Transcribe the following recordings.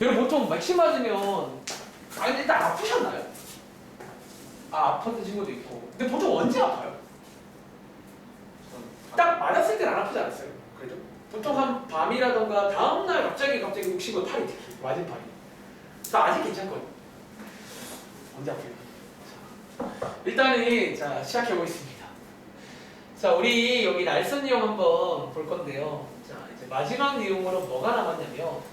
여러분 보통 맥심 맞으면 일단 아프셨나요? 아팠던 친구도 있고. 근데 보통 언제 아파요? 딱 맞았을 땐 안 아프지 않았어요? 그죠? 보통 한 밤이라던가 다음날 갑자기 65, 8이 특히 맞은 팔이. 나 아직 괜찮거든요. 언제 아프요? 일단은 자 시작해 보겠습니다. 자 우리 여기 날선 이용 한번 볼 건데요. 자 이제 마지막 내용으로 뭐가 남았냐면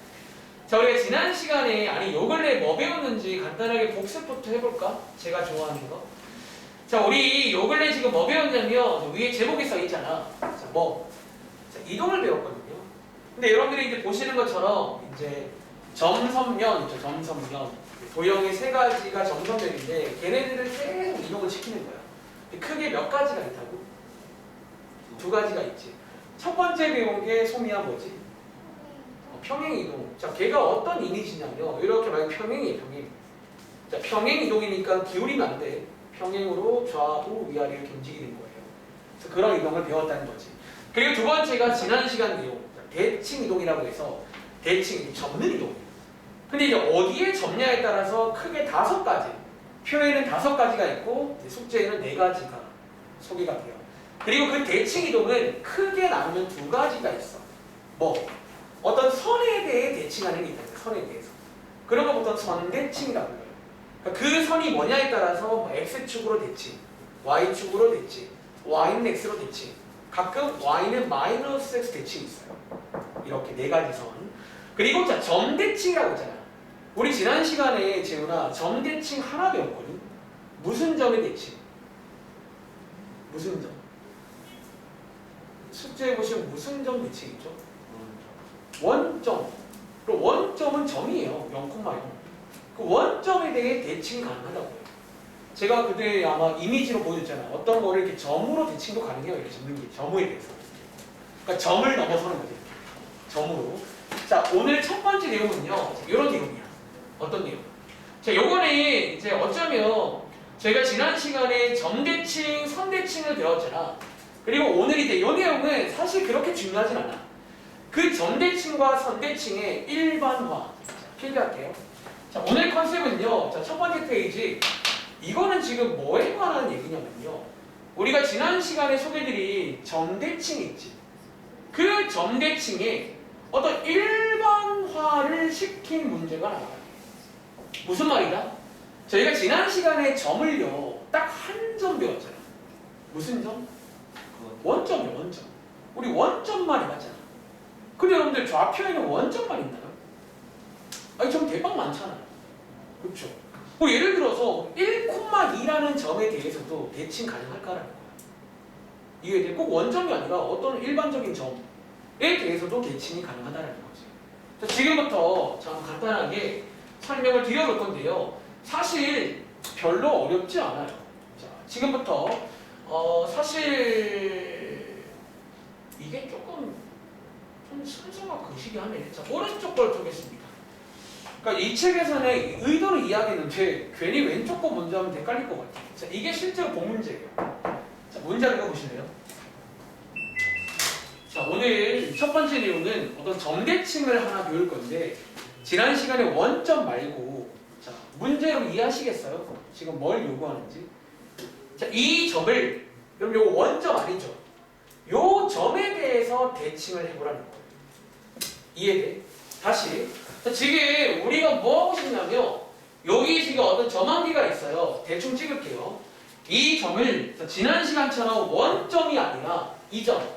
자 우리가 지난 시간에 아니 요 근래 뭐 배웠는지 간단하게 복습부터 해볼까? 제가 좋아하는 거. 자 우리 요 근래 지금 뭐 배웠냐면 위에 제목에 써 있잖아. 자 뭐? 자 이동을 배웠거든요. 근데 여러분들이 이제 보시는 것처럼 이제 점선면 있죠. 점선면 도형의 세 가지가 점선면인데 걔네들을 계속 이동을 시키는 거야. 크게 몇 가지가 있다고? 두 가지가 있지. 첫 번째 배운 게 소미야 뭐지? 평행 이동. 자, 걔가 어떤 이미지냐면 이렇게 말하면 평행이에요. 평행. 자, 평행 이동이니까 기울이면 안 돼. 평행으로 좌우 위아래 이렇게 움직이는 거예요. 그래서 그런 이동을 배웠다는 거지. 그리고 두 번째가 지난 시간 내용. 대칭 이동이라고 해서 대칭, 접는 이동. 근데 이제 어디에 접냐에 따라서 크게 5가지. 표에는 5가지가 있고 숙제에는 4가지가 소개가 돼요. 그리고 그 대칭 이동은 크게 나누면 2가지가 있어. 뭐? 어떤 선에 대해 대칭하는 게 있다. 선에 대해서. 그런 거 보통 선대칭이라고 해요. 그러니까 그 선이 뭐냐에 따라서 뭐 X축으로 대칭, Y축으로 대칭, Y는 X로 대칭, 가끔 Y는 마이너스 X 대칭이 있어요. 이렇게 4가지 선. 그리고 자 점대칭이라고 있잖아. 우리 지난 시간에 재훈아 점대칭 하나 배웠거든. 무슨 점의 대칭? 무슨 점? 숙제에 보시면 무슨 점 대칭 있죠? 원점. 그리고 원점은 점이에요. 0,0. 그 원점에 대해 대칭이 가능하다고요. 제가 그때 아마 이미지로 보여줬잖아요. 어떤 거를 이렇게 점으로 대칭도 가능해요. 이렇게 접는 게 점에 대해서. 그러니까 점을 넘어서는 거죠. 점으로. 자, 오늘 첫 번째 내용은요. 이런 내용이야. 어떤 내용? 자, 요거는 이제 어쩌면 저희가 지난 시간에 점대칭, 선대칭을 배웠잖아. 그리고 오늘 이제 이 내용은 사실 그렇게 중요하진 않아. 그 점대칭과 선대칭의 일반화. 필기할게요. 자, 오늘 컨셉은요. 자, 첫 번째 페이지. 이거는 지금 뭐에 관한 얘기냐면요. 우리가 지난 시간에 소개드린 점대칭이 있지. 그 점대칭에 어떤 일반화를 시킨 문제가 나와요. 무슨 말이다? 저희가 지난 시간에 점을요. 딱 한 점 배웠잖아. 무슨 점? 원점이요. 원점. 우리 원점만 해봤잖아. 근데 여러분들 좌표에는 원점만 있나요? 아니 점 대박 많잖아요. 그렇죠? 뭐 예를 들어서 1,2라는 점에 대해서도 대칭 가능할까라는 거야. 이게 꼭 원점이 아니라 어떤 일반적인 점에 대해서도 대칭이 가능하다는 거지. 자, 지금부터 참 간단하게 설명을 드려볼 건데요. 사실 별로 어렵지 않아요. 자, 지금부터 사실 이게 조금 좀 순서가 거시기 하네. 자, 오른쪽 걸 보겠습니다. 그러니까 이 책에서는 의도로 이야기했는데 괜히 왼쪽 거 먼저 하면 헷갈릴 것 같아요. 자, 이게 실제로 본 문제예요. 자, 문제 읽어보실래요? 자, 오늘 첫 번째 내용은 어떤 점대칭을 하나 배울 건데 지난 시간에 원점 말고 자, 문제로 이해하시겠어요? 지금 뭘 요구하는지. 자, 이 점을 여러분 요거 원점 아니죠? 요 점에 대해서 대칭을 해보라는 거예요. 이해돼? 다시. 자, 지금 우리가 뭐 하고 싶냐면 여기 지금 어떤 점 한 개가 있어요. 대충 찍을게요. 이 점을 지난 시간처럼 원점이 아니라 이 점.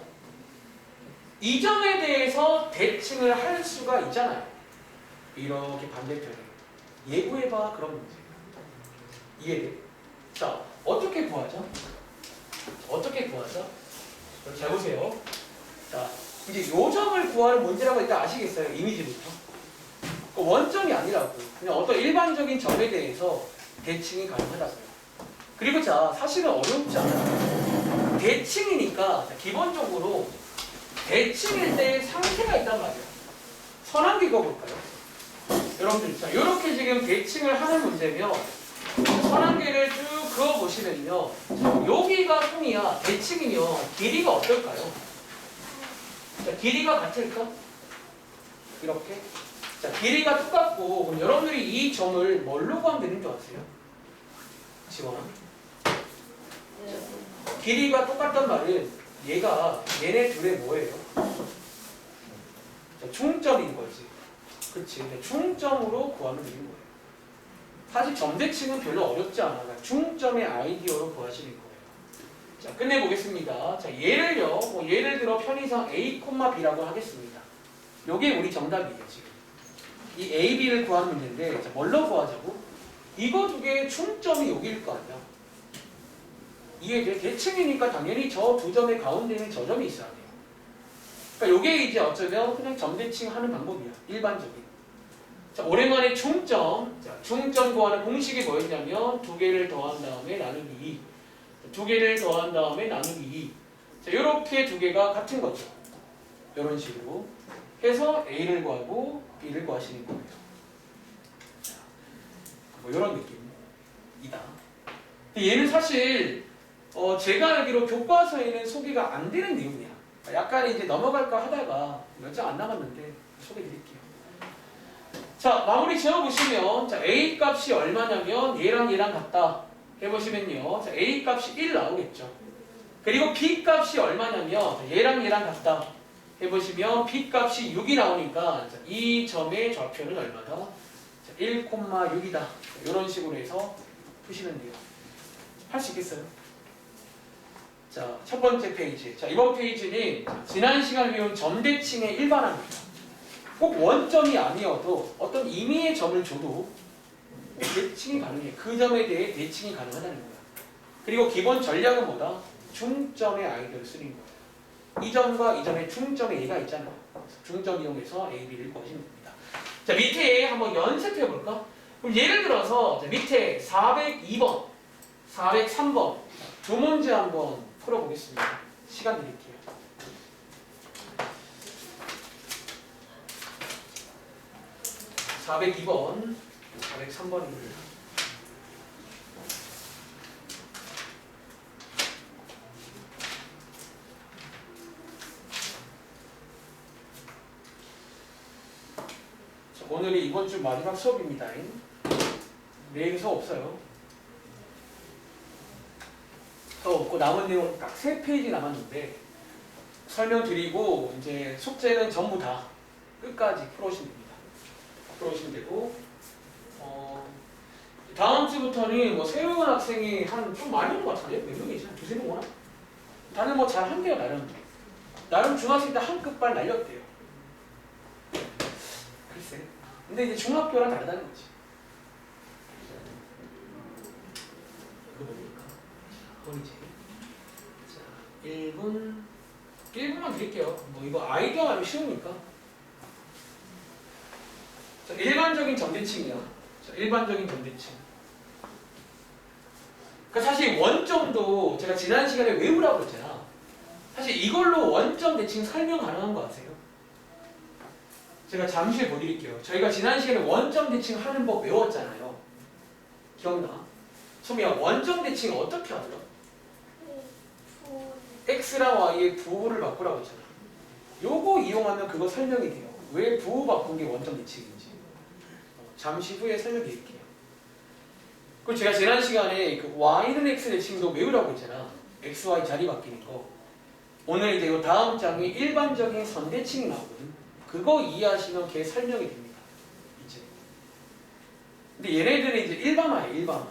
이 점에 대해서 대칭을 할 수가 있잖아요. 이렇게 반대편에. 예고해봐. 그런 문제. 이해돼? 자, 어떻게 구하죠? 어떻게 구하죠? 잘 보세요. 자, 이제 요 점을 구하는 문제라고 일단 아시겠어요? 이미지부터. 원점이 아니라고. 그냥 어떤 일반적인 점에 대해서 대칭이 가능하다고요. 그리고 자, 사실은 어렵지 않아요. 대칭이니까 기본적으로 대칭일 때 상태가 있단 말이에요. 선 한 개 그어볼까요? 여러분들, 자, 이렇게 지금 대칭을 하는 문제면 선 한 개를 쭉 그어보시면요. 여기가 선이야. 대칭이면 길이가 어떨까요? 자, 길이가 같을까? 이렇게. 자, 길이가 똑같고 그럼 여러분들이 이 점을 뭘로 구하면 되는 줄 아세요? 지원아. 길이가 똑같단 말은 얘네 둘의 뭐예요? 자, 중점인 거지. 그치? 중점으로 구하면 되는 거예요. 사실 점대칭은 별로 어렵지 않아. 중점의 아이디어로 구하시는 거예요. 자, 끝내보겠습니다. 자, 얘를요, 예를 들어 편의상 A, B라고 하겠습니다. 요게 우리 정답이에요, 지금. 이 A, B를 구하는 문제인데, 자, 뭘로 구하자고? 이거 두 개의 중점이 여기일 거 아니야. 이게 대칭이니까 당연히 저 두 점의 가운데에는 저 점이 있어야 돼요. 그러니까 요게 이제 어쩌면 그냥 점대칭 하는 방법이야. 일반적인. 자, 오랜만에 중점. 자, 중점 구하는 공식이 뭐였냐면 두 개를 더한 다음에 나누기 2. 두 개를 더한 다음에 나누기 2. 자, 요렇게 두 개가 같은 거죠. 이런 식으로 해서 A를 구하고 B를 구하시는 거예요. 자, 뭐 이런 느낌이다. 근데 얘는 사실 제가 알기로 교과서에는 소개가 안 되는 내용이야. 약간 이제 넘어갈까 하다가 몇 장 안 남았는데 소개드릴게요. 자, 마무리 지어보시면 자, A 값이 얼마냐면 얘랑 같다 해보시면요. 자, A 값이 1 나오겠죠. 그리고 B 값이 얼마냐면 얘랑 같다 해보시면 B 값이 6이 나오니까 자, 이 점의 좌표는 얼마다? 자, 1,6이다. 이런 식으로 해서 푸시면 돼요. 할 수 있겠어요? 자, 첫 번째 페이지. 자, 이번 페이지는 지난 시간에 배운 점대칭의 일반화입니다. 꼭 원점이 아니어도 어떤 임의의 점을 줘도 대칭이 가능해. 그 점에 대해 대칭이 가능하다는 거야. 그리고 기본 전략은 뭐다? 중점의 아이디어를 쓰는 거예요. 이 점과 이 점의 중점의 A가 있잖아. 중점 이용해서 A, B를 구하시면 됩니다. 자, 밑에 한번 연습해 볼까? 그럼 예를 들어서 자, 밑에 402번, 403번 두 문제 한번 풀어보겠습니다. 시간 드릴게요. (402번) (403번입니다) 자, 오늘이 이번 주 마지막 수업입니다. 내일 수업 없어요. 수업 없고 남은 내용 딱 3페이지 남았는데 설명드리고 이제 숙제는 전부 다 끝까지 풀어오시면 됩니다. 풀어오시면 되고 다음 주부터는 뭐 새로운 학생이 한 좀 많이 온 것 같은데? 몇 명이지? 한 두세 명 오나? 다들 뭐 잘 한대요. 나름 중학생 때 한 끝발 날렸대요. 글쎄. 근데 이제 중학교랑 다르다는 거지. 이거 뭡니까? 허리제. 자, 1분만 드릴게요. 뭐 이거 아이디어 하면 쉬우니까. 자, 일반적인 점대칭이야. 자, 일반적인 점대칭. 그러니까 사실 원점도 제가 지난 시간에 외우라고 그랬잖아. 사실 이걸로 원점 대칭 설명 가능한 거 아세요? 제가 잠시 보여드릴게요. 저희가 지난 시간에 원점 대칭 하는 법 외웠잖아요. 기억나? 소미야, 원점 대칭 어떻게 하더라? X랑 Y의 부호를 바꾸라고 했잖아. 요거 이용하면 그거 설명이 돼요. 왜 부호 바꾼 게 원점 대칭인지. 잠시 후에 설명드릴게요. 그리고 제가 지난 시간에 그 Y는 X 대칭도 외우라고 했잖아. X, Y 자리 바뀌는 거. 오늘 이제 이 다음 장에 일반적인 선대칭이 나오거든. 그거 이해하시면 걔 설명이 됩니다. 이제. 근데 얘네들은 이제 일반화예요, 일반화.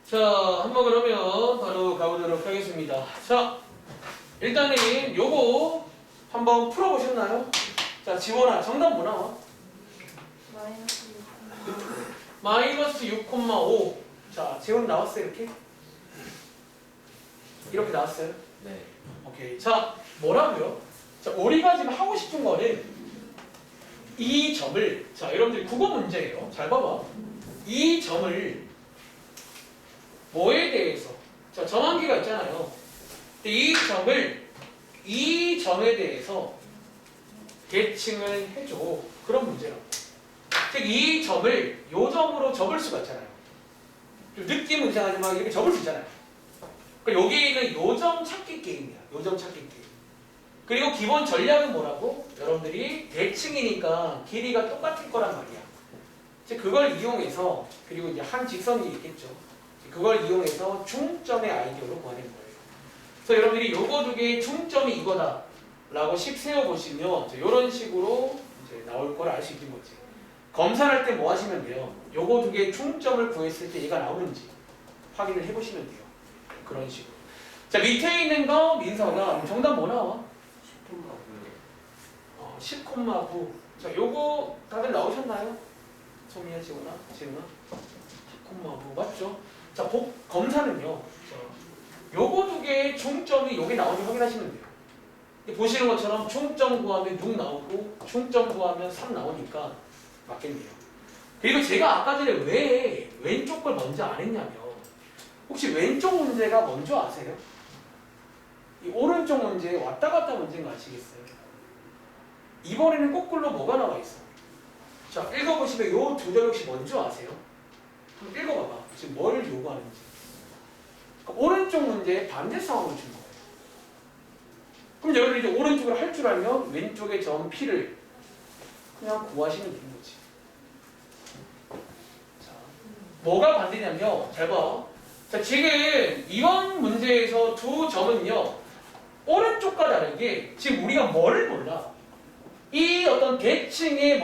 자, 한번 그러면 바로 가보도록 하겠습니다. 자, 일단은 요거 한번 풀어보셨나요? 자, 지원아, 정답 뭐 나와? 마이너스 6,5. 자, 지원 나왔어요, 이렇게? 이렇게 나왔어요? 네. 오케이. 자, 뭐라고요? 자, 우리가 지금 하고 싶은 거는 이 점을, 자, 여러분들 국어 문제예요. 잘 봐봐. 이 점을 뭐에 대해서? 자, 정한계가 있잖아요. 이 점에 대해서 대칭을 해줘. 그런 문제라고. 즉, 이 점을 요 점으로 접을 수가 있잖아요. 좀 느낌 의상하지만 이렇게 적을 수 있잖아요. 그러니까 여기에는 요점 찾기 게임이야. 요점 찾기 게임. 그리고 기본 전략은 뭐라고? 여러분들이 대칭이니까 길이가 똑같을 거란 말이야. 이제 그걸 이용해서 그리고 이제 한 직선이 있겠죠. 그걸 이용해서 중점의 아이디어로 구하는 거예요. 그래서 여러분들이 요거 두 개의 중점이 이거다 라고 식 세워보시면 이런 식으로 이제 나올 걸 알 수 있는 거지. 검사할 때 뭐 하시면 돼요? 요거 두 개의 중점을 구했을 때 얘가 나오는지 확인을 해보시면 돼요. 그런 식으로. 자, 밑에 있는 거 민서가 정답 뭐 나와? 10,9. 자, 요거 다들 나오셨나요? 소미야, 지훈아? 10,9 맞죠? 자, 검사는요. 자, 요거 두 개의 중점이 여기 나오는지 확인하시면 돼요. 보시는 것처럼 중점 구하면 6 나오고 중점 구하면 3 나오니까 맞겠네요. 그리고 제가 아까 전에 왜 왼쪽 걸 먼저 안 했냐면 혹시 왼쪽 문제가 먼저 아세요? 이 오른쪽 문제 왔다 갔다 문제인 거 아시겠어요? 이번에는 거꾸로 뭐가 나와 있어? 자, 읽어보시면 요 두 절 혹시 먼저 아세요? 한번 읽어봐봐. 지금 뭘 요구하는지. 그러니까 오른쪽 문제에 반대 상황을 준 거예요. 그럼 여러분이 이제 오른쪽으로 할 줄 알면 왼쪽의 점 P를 그냥 구하시면 되는 거지. 자, 뭐가 반대냐면요. 잘 봐. 자, 지금 이번 문제에서 두 점은요. 오른쪽과 다르게 지금 우리가 뭐를 몰라. 이 어떤 대칭의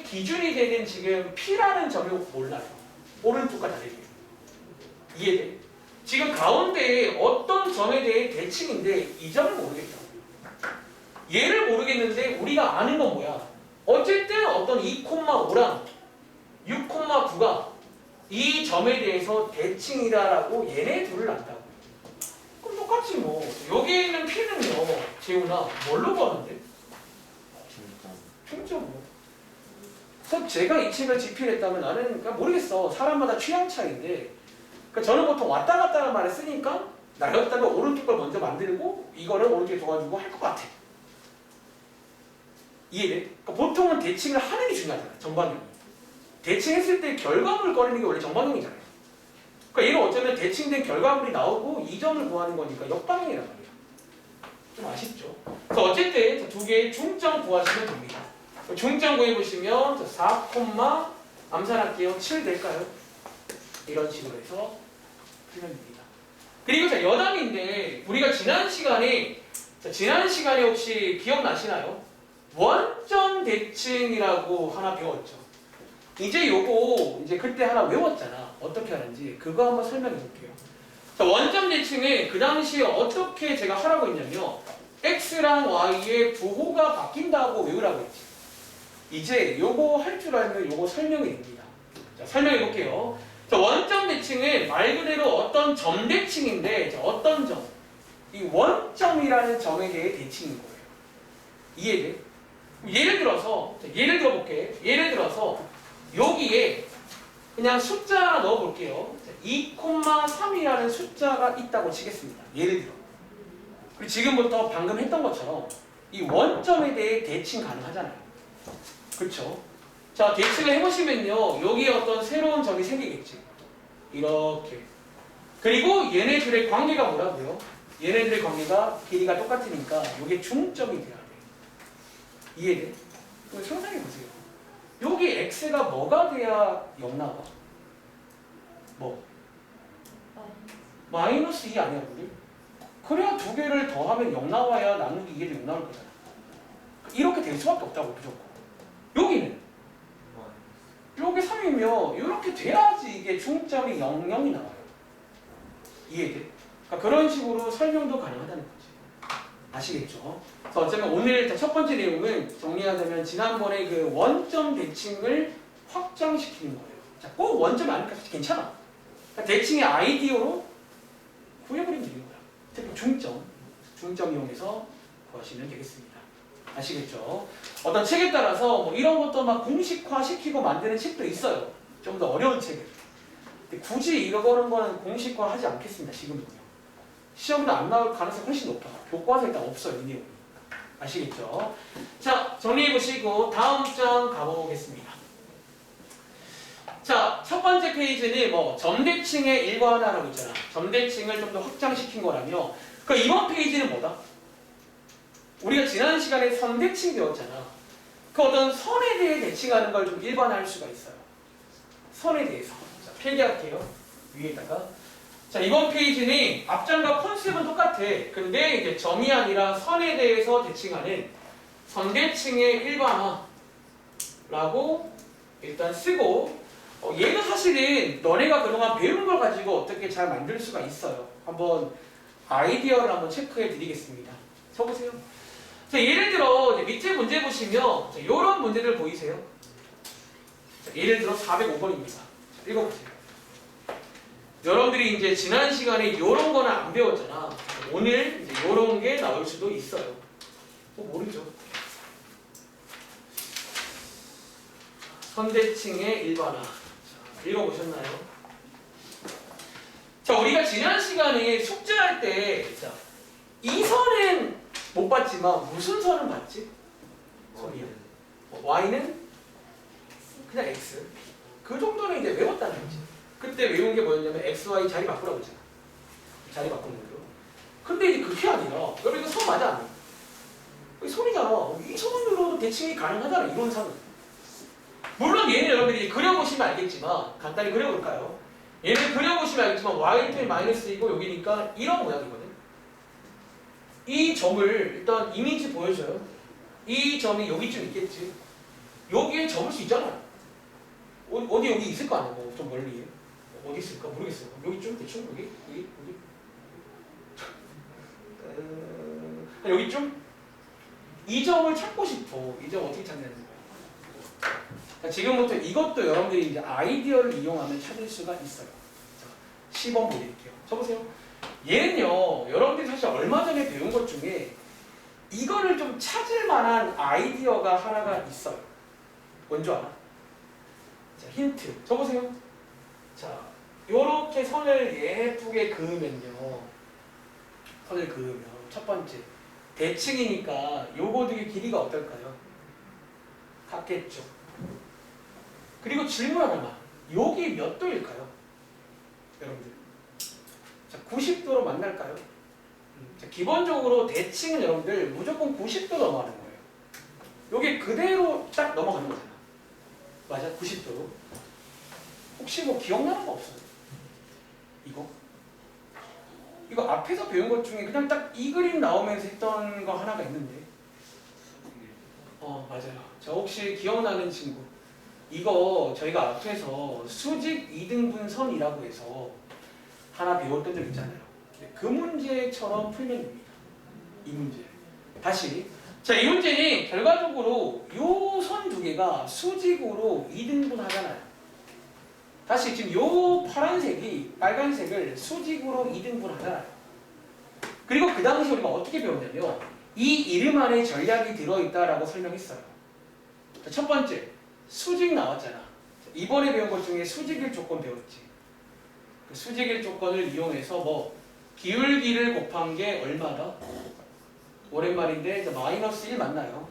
기준이 되는 지금 P라는 점을 몰라요. 오른쪽과 다르게. 이해돼? 지금 가운데에 어떤 점에 대해 대칭인데 이 점을 모르겠다. 얘를 모르겠는데 우리가 아는 건 뭐야? 어쨌든 어떤 2,5랑 6,9가 이 점에 대해서 대칭이다라고 얘네 둘을 안다고. 그럼 똑같지 뭐. 여기에 있는 P는요. 재훈아 뭘로 보는데? 중점으로. 그래서 제가 이 책을 집필했다면 나는 그러니까 모르겠어. 사람마다 취향 차이인데 그러니까 저는 보통 왔다 갔다라는 말을 쓰니까 나였다면 오른쪽 걸 먼저 만들고 이거를 오른쪽에 둬가지고 할 것 같아. 이해돼? 그러니까 보통은 대칭을 하는 게 중요하잖아. 정반응이. 대칭했을 때 결과물을 꺼내는 게 원래 정반응이잖아요. 그러니까 얘는 어쩌면 대칭된 결과물이 나오고 이 점을 구하는 거니까 역방향이란 말이야. 좀 아쉽죠? 그래서 어쨌든 두 개의 중점 구하시면 됩니다. 중점 구해보시면 4, 암산할게요. 7 될까요? 이런 식으로 해서 풀면 됩니다. 그리고 자, 여담인데 우리가 지난 시간에 혹시 기억나시나요? 원점 대칭이라고 하나 배웠죠. 이제 요거 이제 그때 하나 외웠잖아. 어떻게 하는지 그거 한번 설명해 볼게요. 자, 원점 대칭은 그 당시에 어떻게 제가 하라고 했냐면 x랑 y의 부호가 바뀐다고 외우라고 했지. 이제 요거 할 줄 알면 요거 설명이 됩니다. 자, 설명해 볼게요. 자, 원점 대칭은 말 그대로 어떤 점 대칭인데 자, 어떤 점? 이 원점이라는 점에 대해 대칭인 거예요. 이해돼? 예를 들어볼게. 예를 들어서 여기에 그냥 숫자 하나 넣어볼게요. 2,3이라는 숫자가 있다고 치겠습니다. 예를 들어. 그리고 지금부터 방금 했던 것처럼 이 원점에 대해 대칭 가능하잖아요. 그렇죠? 자, 대칭을 해보시면요. 여기에 어떤 새로운 점이 생기겠지. 이렇게. 그리고 얘네들의 관계가 뭐라고요? 얘네들의 관계가 길이가 똑같으니까 이게 중점이 돼야 돼. 이해돼? 그럼 상상해보세요. 여기 x가 뭐가 돼야 0 나와? 뭐? 마이너스 2 아니야, 우리? 그래야 두 개를 더하면 0 나와야 나누기 2에도 0 나올 거잖아. 이렇게 될 수밖에 없다고, 무조건. 여기는? 여기 3이면 이렇게 돼야지 이게 중점이 0, 0이 나와요. 이해돼? 그러니까 그런 식으로 설명도 가능하다는 거지. 아시겠죠? 그래서 어쩌면 오늘 첫 번째 내용은 정리하자면 지난번에 그 원점 대칭을 확장시키는 거예요. 자, 꼭 원점이 아니니까 괜찮아. 그러니까 대칭의 아이디어로 구해버리면 되는 거야. 특히 중점 이용해서 구하시면 되겠습니다. 아시겠죠? 어떤 책에 따라서 뭐 이런 것도 막 공식화 시키고 만드는 책도 있어요. 좀 더 어려운 책을. 근데 굳이 이거는 거는 공식화 하지 않겠습니다. 지금은요. 시험도 안 나올 가능성이 훨씬 높아. 교과서에 일단 없어요. 이 내용이. 아시겠죠? 자, 정리해보시고 다음 장 가보겠습니다. 자, 첫 번째 페이지는 뭐 점대칭의 일관화라고 있잖아. 점대칭을 좀 더 확장시킨 거라며. 그 이번 페이지는 뭐다? 우리가 지난 시간에 선대칭 배웠잖아. 그 어떤 선에 대해 대칭하는 걸 좀 일반화할 수가 있어요. 선에 대해서. 자, 필기할게요. 위에다가. 자, 이번 페이지는 앞장과 컨셉은 똑같아. 근데 이제 점이 아니라 선에 대해서 대칭하는 선대칭의 일반화라고 일단 쓰고, 얘는 사실은 너네가 그동안 배운 걸 가지고 어떻게 잘 만들 수가 있어요. 한번 아이디어를 한번 체크해 드리겠습니다. 쳐보세요. 자, 예를 들어 이제 밑에 문제 보시면 이런 문제들 보이세요? 자, 예를 들어 405번입니다. 읽어보세요. 여러분들이 이제 지난 시간에 이런 거는 안 배웠잖아. 오늘 이제 이런 게 나올 수도 있어요. 모르죠. 선대칭의 일반화. 자, 읽어보셨나요? 자, 우리가 지난 시간에 숙제할 때, 자, 이 선은 못 봤지만 무슨 선은 봤지? 선이요. Y는 그냥 X. 그 정도는 이제 외웠다는 거지. 그때 외운 게 뭐였냐면 XY 자리 바꾸라고 했잖아. 자리 바꾸는 걸로. 근데 이제 그게 아니라, 여러분 이거 선 맞아 안 돼? 이게 선이잖아. 이 선으로도 대칭이 가능하잖아. 이런 선은. 물론 얘는 여러분들이 그려보시면 알겠지만 간단히 그려볼까요? 얘는 그려보시면 알겠지만 y는 마이너스이고 여기니까 이런 모양이거든. 이 점을 일단 이미지 보여줘요. 이 점이 여기쯤 있겠지. 여기에 접을 수 있잖아요. 어디 여기 있을 거 아니야. 좀 멀리. 어디 있을까 모르겠어요. 여기쯤 대충 여기. 여기쯤? 이 점을 찾고 싶어. 이 점 어떻게 찾냐는 거야. 지금부터 이것도 여러분들이 이제 아이디어를 이용하면 찾을 수가 있어요. 자, 10번 보여드릴게요. 쳐보세요. 얘는요, 여러분들이 사실 얼마 전에 배운 것 중에 이거를 좀 찾을 만한 아이디어가 하나가 있어요. 뭔지 알아? 자, 힌트. 쳐보세요. 자, 요렇게 선을 예쁘게 그으면요. 선을 그으면 첫 번째. 대칭이니까 요거 되게 길이가 어떨까요? 같겠죠. 그리고 질문 하나만. 여기 몇 도일까요? 여러분들. 자, 90도로 만날까요? 자, 기본적으로 대칭은 여러분들 무조건 90도 넘어가는 거예요. 여기 그대로 딱 넘어가는 거잖아. 맞아? 90도로. 혹시 뭐 기억나는 거 없어요? 이거 앞에서 배운 것 중에 그냥 딱 이 그림 나오면서 했던 거 하나가 있는데. 맞아요. 저 혹시 기억나는 친구? 이거 저희가 앞에서 수직 이등분선이라고 해서 하나 배웠던 적 있잖아요. 그 문제처럼 풀면 됩니다. 이 문제. 다시. 자, 이 문제는 결과적으로 요 선 두 개가 수직으로 이등분 하잖아요. 다시 지금 요 파란색이 빨간색을 수직으로 이등분 하잖아요. 그리고 그 당시 우리가 어떻게 배웠냐면 이 이름 안에 전략이 들어있다라고 설명했어요. 자, 첫 번째. 수직 나왔잖아. 이번에 배운 것 중에 수직일 조건 배웠지. 그 수직일 조건을 이용해서 뭐 기울기를 곱한 게 얼마다? 오랜만인데 마이너스 1 맞나요?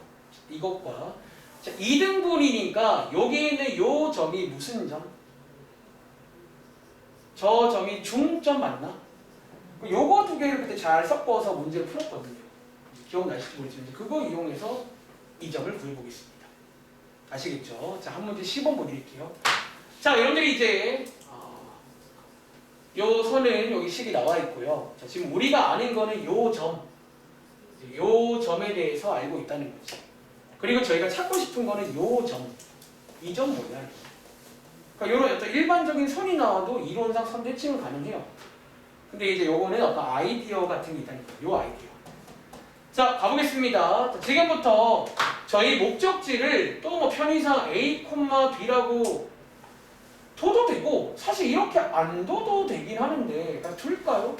이것과 자, 2등분이니까 여기 있는 요 점이 무슨 점? 저 점이 중점 맞나? 요거 두 개를 그때 잘 섞어서 문제를 풀었거든요. 기억나실지 모르지만 그거 이용해서 이 점을 구해보겠습니다. 아시겠죠? 자, 한 문제 10번 보여드릴게요. 자, 여러분들이 이제 요 선은 여기 식이 나와 있고요. 자, 지금 우리가 아는 거는 요 점에 대해서 알고 있다는 거지. 그리고 저희가 찾고 싶은 거는 요 점. 이 점 뭐냐? 그러니까 요런 어떤 일반적인 선이 나와도 이론상 선대칭은 가능해요. 근데 이제 요거는 어떤 아이디어 같은 게 있다는 거예요. 요 아이디어. 자, 가보겠습니다. 자, 지금부터 저희 목적지를 또 뭐 편의상 A, B라고 둬도 되고 사실 이렇게 안 둬도 되긴 하는데 그냥 둘까요?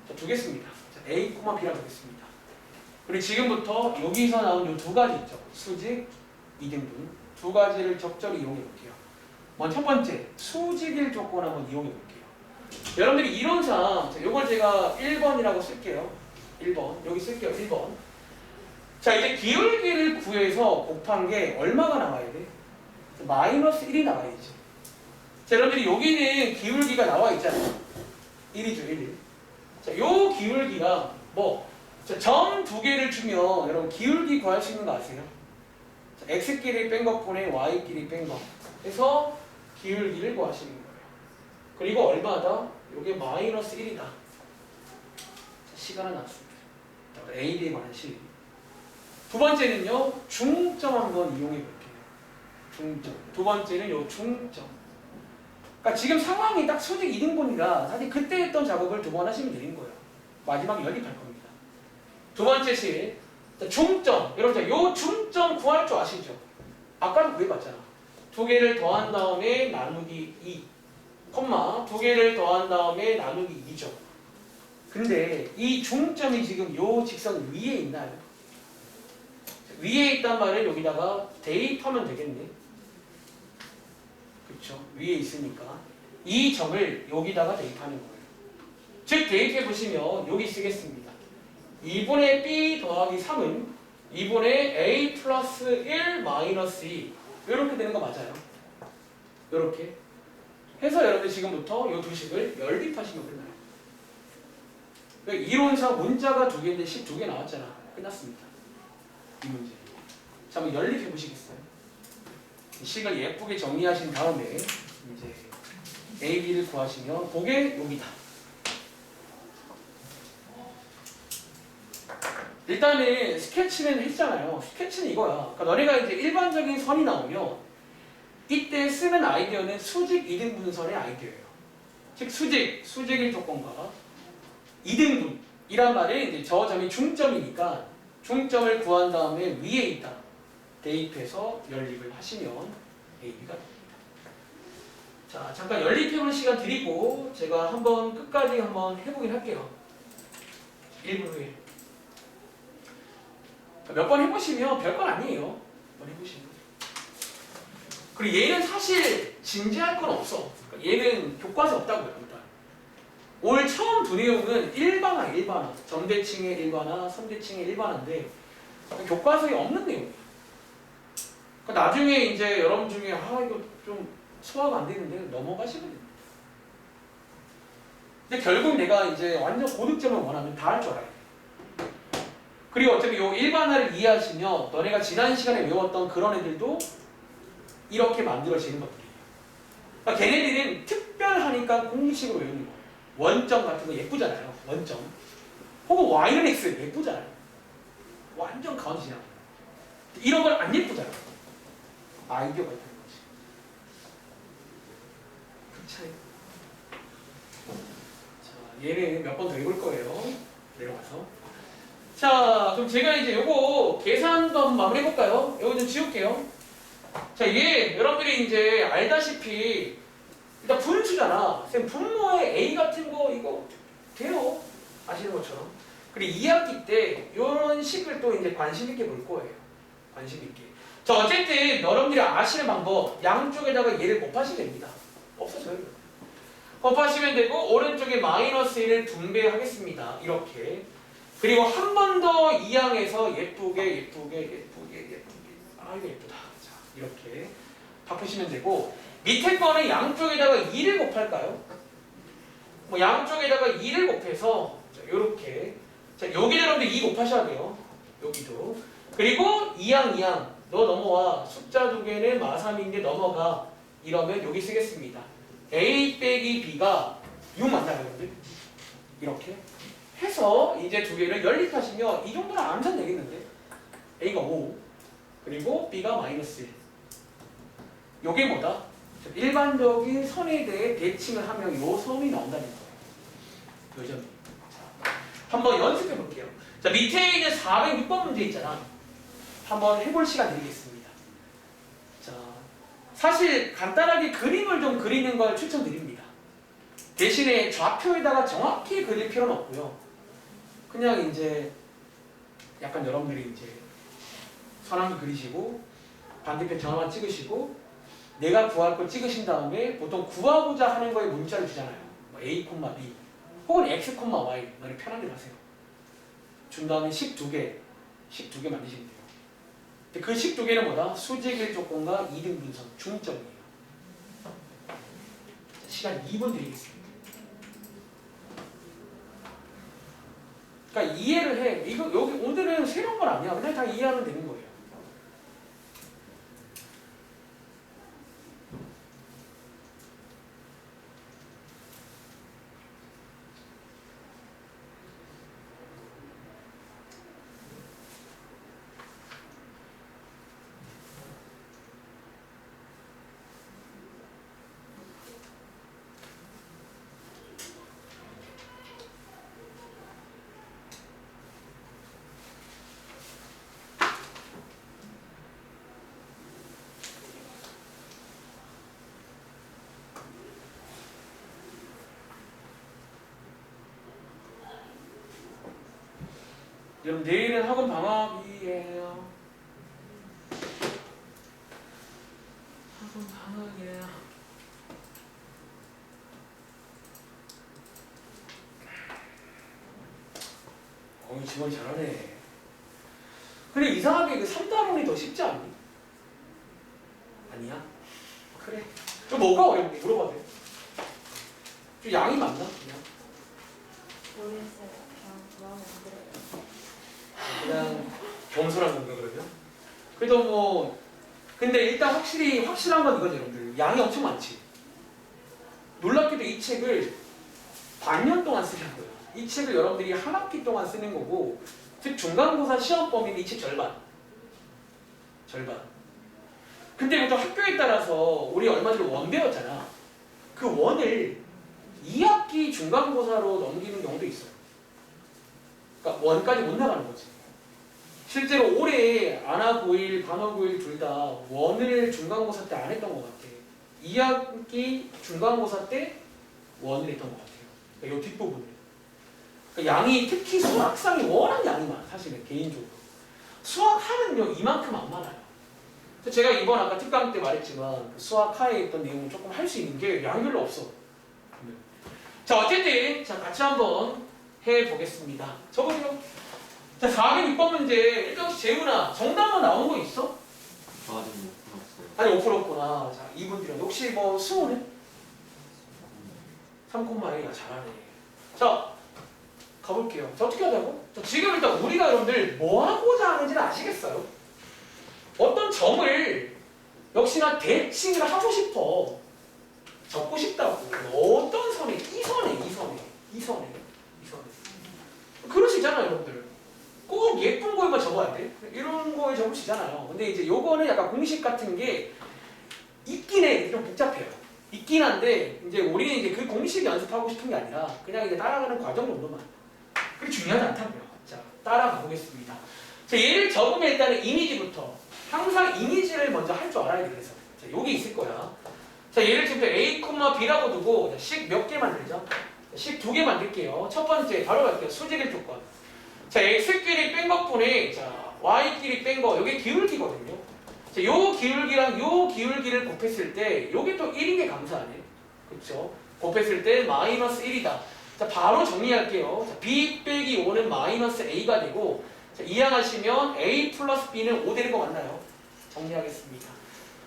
자, 두겠습니다. 자, A, B라고 하겠습니다. 그리고 지금부터 여기서 나온 이 두 가지 있죠. 수직, 이등분 두 가지를 적절히 이용해 볼게요. 먼저 첫 번째, 수직일 조건 한번 이용해 볼게요. 여러분들이 이론상 이걸 제가 1번이라고 쓸게요. 1번 여기 쓸게요. 1번. 자, 이제 기울기를 구해서 곱한 게 얼마가 나와야 돼? 마이너스 1이 나와야지. 자, 여러분들이 여기는 기울기가 나와 있잖아요. 1이죠, 1. 자, 요 기울기가 뭐, 점 두 개를 주면 여러분 기울기 구할 수 있는 거 아세요? 자, x끼리 뺀 것분에 y끼리 뺀 거. 해서 기울기를 구하시는 거예요. 그리고 얼마다? 요게 마이너스 1이다. 자, 시간은 나왔습니다. AD에 관한 식. 두 번째는요, 중점 한번 이용해 볼게요. 중점. 두 번째는 요 중점. 그러니까 지금 상황이 딱 수직 2등분이라 사실 그때 했던 작업을 두 번 하시면 되는 거예요. 마지막에 연립할 겁니다. 두 번째 식. 중점. 여러분, 요 중점 구할 줄 아시죠? 아까도 구해봤잖아. 두 개를 더한 다음에 나누기 2. 콤마. 두 개를 더한 다음에 나누기 2죠. 근데 이 중점이 지금 요 직선 위에 있나요? 위에 있단 말은 여기다가 대입하면 되겠네. 그렇죠? 위에 있으니까 이 점을 여기다가 대입하는 거예요. 즉 대입해 보시면 여기 쓰겠습니다. 2분의 b 더하기 3은 2분의 a 플러스 1 마이너스 2 이렇게 되는 거 맞아요. 이렇게 해서 여러분들 지금부터 이 두 식을 연립하시면 끝나요. 이론상 문자가 두 개인데 식 두 개 나왔잖아. 끝났습니다. 이 문제. 자, 한번 연립해 보시겠어요? 이 식을 예쁘게 정리하신 다음에 이제 A, B를 구하시면 그게 여기다. 일단은 스케치는 했잖아요. 스케치는 이거야. 그러니까 너네가 이제 일반적인 선이 나오면 이때 쓰는 아이디어는 수직 2등분선의 아이디어예요. 즉 수직의 조건과 2등분이란 말은 이제 저 점이 중점이니까 중점을 구한 다음에 위에 있다. 대입해서 연립을 하시면 AB가 됩니다. 자, 잠깐 연립해보는 시간 드리고 제가 한번 끝까지 한번 해보긴 할게요. 1분 후에. 몇 번 해보시면 별건 아니에요. 한번 해보시면. 그리고 얘는 사실 진지할 건 없어. 얘는 교과서 없다고요. 일단. 올 처음 두 내용은 일반화. 점대칭의 일반화, 선대칭의 일반화인데 교과서에 없는 내용이에요. 그러니까 나중에 이제 여러분 중에 이거 좀 소화가 안 되는데 넘어가시면 됩니다. 근데 결국 내가 이제 완전 고득점을 원하면 다 할 줄 알아야 돼. 그리고 어차피 요 일반화를 이해하시면 너네가 지난 시간에 외웠던 그런 애들도 이렇게 만들어지는 것들이에요. 그러니까 걔네들은 특별하니까 공식으로 외우는 거예요. 원점 같은 거 예쁘잖아요. 원점. 혹은 y는 x 예쁘잖아요. 완전 가운데 지나가요. 이런 건 안 예쁘잖아요. 아이디어가 있다는 거지. 그 차이. 자, 얘는 몇 번 더 해볼 거예요. 내려가서. 자, 그럼 제가 이제 요거 계산도 한번 마무리 해볼까요? 요거 좀 지울게요. 자, 이게 여러분들이 이제 알다시피 일단 분수잖아. 쌤 분모의 A 같은 거 이거 돼요. 아시는 것처럼. 그리고 2학기 때 이런 식을 또 이제 관심 있게 볼 거예요. 관심 있게. 자, 어쨌든 여러분들이 아시는 방법 양쪽에다가 얘를 곱하시면 됩니다. 없어져요. 곱하시면 되고 오른쪽에 마이너스 1을 분배하겠습니다. 이렇게. 그리고 한 번 더 이항에서 예쁘게 아 이거 예쁘다. 자, 이렇게 바꾸시면 되고 밑에 거는 양쪽에다가 2를 곱할까요? 뭐 양쪽에다가 2를 곱해서 자, 요렇게 자, 여기 여러분들 2 곱하셔야 돼요. 여기도. 그리고 이항 너 넘어와. 숫자 두 개는 마3인데 넘어가. 이러면 여기 쓰겠습니다. A 빼기 B가 6 맞나요, 여러분들? 이렇게 해서 이제 두 개를 연립하시면 이 정도는 암산 되겠는데 A가 5 그리고 B가 마이너스 1 요게 뭐다? 일반적인 선에 대해 대칭을 하면 요 선이 나온다는 거예요. 요 점이. 자, 한번 연습해 볼게요. 자, 밑에 있는 406번 문제 있잖아. 한번 해볼 시간 드리겠습니다. 자, 사실 간단하게 그림을 좀 그리는 걸 추천드립니다. 대신에 좌표에다가 정확히 그릴 필요는 없고요. 그냥 이제 약간 여러분들이 이제 선 한 개 그리시고 반대편 전화만 찍으시고 내가 구할 걸 찍으신 다음에 보통 구하고자 하는 거에 문자를 주잖아요. 뭐 A, B 혹은 X, Y 너네 편한 대로 하세요. 준 다음에 식 두 개 만드시면 돼요. 근데 그 식 두 개는 뭐다? 수직일 조건과 2등분선 중점이에요. 시간 2분 드리겠습니다. 그러니까 이해를 해. 이거 여기 오늘은 새로운 건 아니야. 그냥 다 이해하면 되는 거예요. 여러분 내일은 학원 방학이에요. 학원 방학이에요. 이 지원이 잘하네. 근데 이상하게 그 3단원이 더 쉽지 않니? 아니야? 그래. 그 뭐가 어렵니? 물어봐도 돼. 좀 양이 많나? 그냥. 모르겠어요. 그냥 마음에 안 들어요. 그냥 겸손한 건가 그러면? 그래도 뭐 근데 일단 확실한 건 이거죠 여러분들. 양이 엄청 많지. 놀랍게도 이 책을 반년 동안 쓰는 거예요. 이 책을 여러분들이 한 학기 동안 쓰는 거고 즉 중간고사 시험 범위는 이 책 절반. 근데부터 학교에 따라서 우리 얼마 전에 원 배웠잖아. 그 원을 2학기 중간고사로 넘기는 경우도 있어요. 그러니까 원까지 못 나가는 거지. 실제로 올해 안하고1, 반어고1 둘 다 원을 중간고사 때 안 했던 것 같아. 2학기 중간고사 때 원을 했던 것 같아요. 그러니까 이 뒷부분을. 그러니까 양이 특히 수학상이 워낙 양이 많아. 사실은 개인적으로. 수학하는요 이만큼 안 많아요. 제가 이번 아까 특강 때 말했지만 그 수학하에 있던 내용을 조금 할 수 있는 게 양이 별로 없어. 자 어쨌든 자 같이 한번 해보겠습니다. 적어주세요. 자 406번 문제 일단 재훈아 정답은 나온 거 있어? 아직 못 풀었어요. 아니 못 풀었구나. 자 2분 뒤로 혹시 뭐 수호는? 3,1야 잘하네. 자 가볼게요. 자 어떻게 하자고? 자, 지금 일단 우리가 여러분들 뭐 하고자 하는지는 아시겠어요? 어떤 점을 역시나 대칭을 하고 싶어. 적고 싶다고. 어떤 선에? 이 선에. 그럴 수 있잖아요 여러분들. 꼭 예쁜 거에만 적어야 돼. 이런 거에 적을 수 있잖아요. 근데 이제 요거는 약간 공식 같은 게 있긴 해. 좀 복잡해요. 있긴 한데 이제 우리는 이제 그 공식 연습하고 싶은 게 아니라 그냥 이제 따라가는 과정 정도만. 그게 중요하지 않다고요. 자 따라가 보겠습니다. 자 얘를 적으면 일단은 이미지부터 항상 이미지를 먼저 할 줄 알아야 돼. 그래서 자 여기 있을 거야. 자 예를 들면 A, B라고 두고 식 몇 개 만들죠? 식 2개 만들게요. 첫 번째 바로 갈게요. 수직일 조건. 자 x끼리 뺀 것분에 자 y끼리 뺀 거 이게 기울기거든요. 자 요 기울기랑 요 기울기를 곱했을 때 요게 또 1인 게 감사하네. 그쵸? 곱했을 때 마이너스 1이다. 자 바로 정리할게요. 자, b 빼기 5는 마이너스 a가 되고 자, 이항하시면 a 플러스 b는 5 되는 거 맞나요? 정리하겠습니다.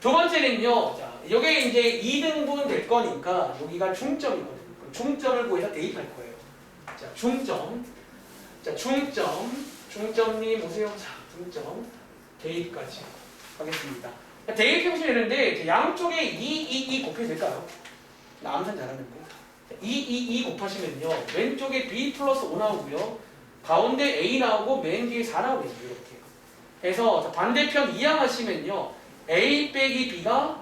두 번째는요. 자 요게 이제 2등분 될 거니까 여기가 중점이거든요. 중점을 구해서 대입할 거예요. 자 중점. 자 중점님 오세요. 자 중점 대입까지 하겠습니다. 대입해보시면 되는데 양쪽에 2 곱해도 될까요? 나 암산 잘하는데 2 곱하시면요 왼쪽에 b 플러스 5 나오고요 가운데 a 나오고 맨 뒤에 4 나오겠죠. 이렇게 해서 반대편 이항하시면요 a 빼기 b가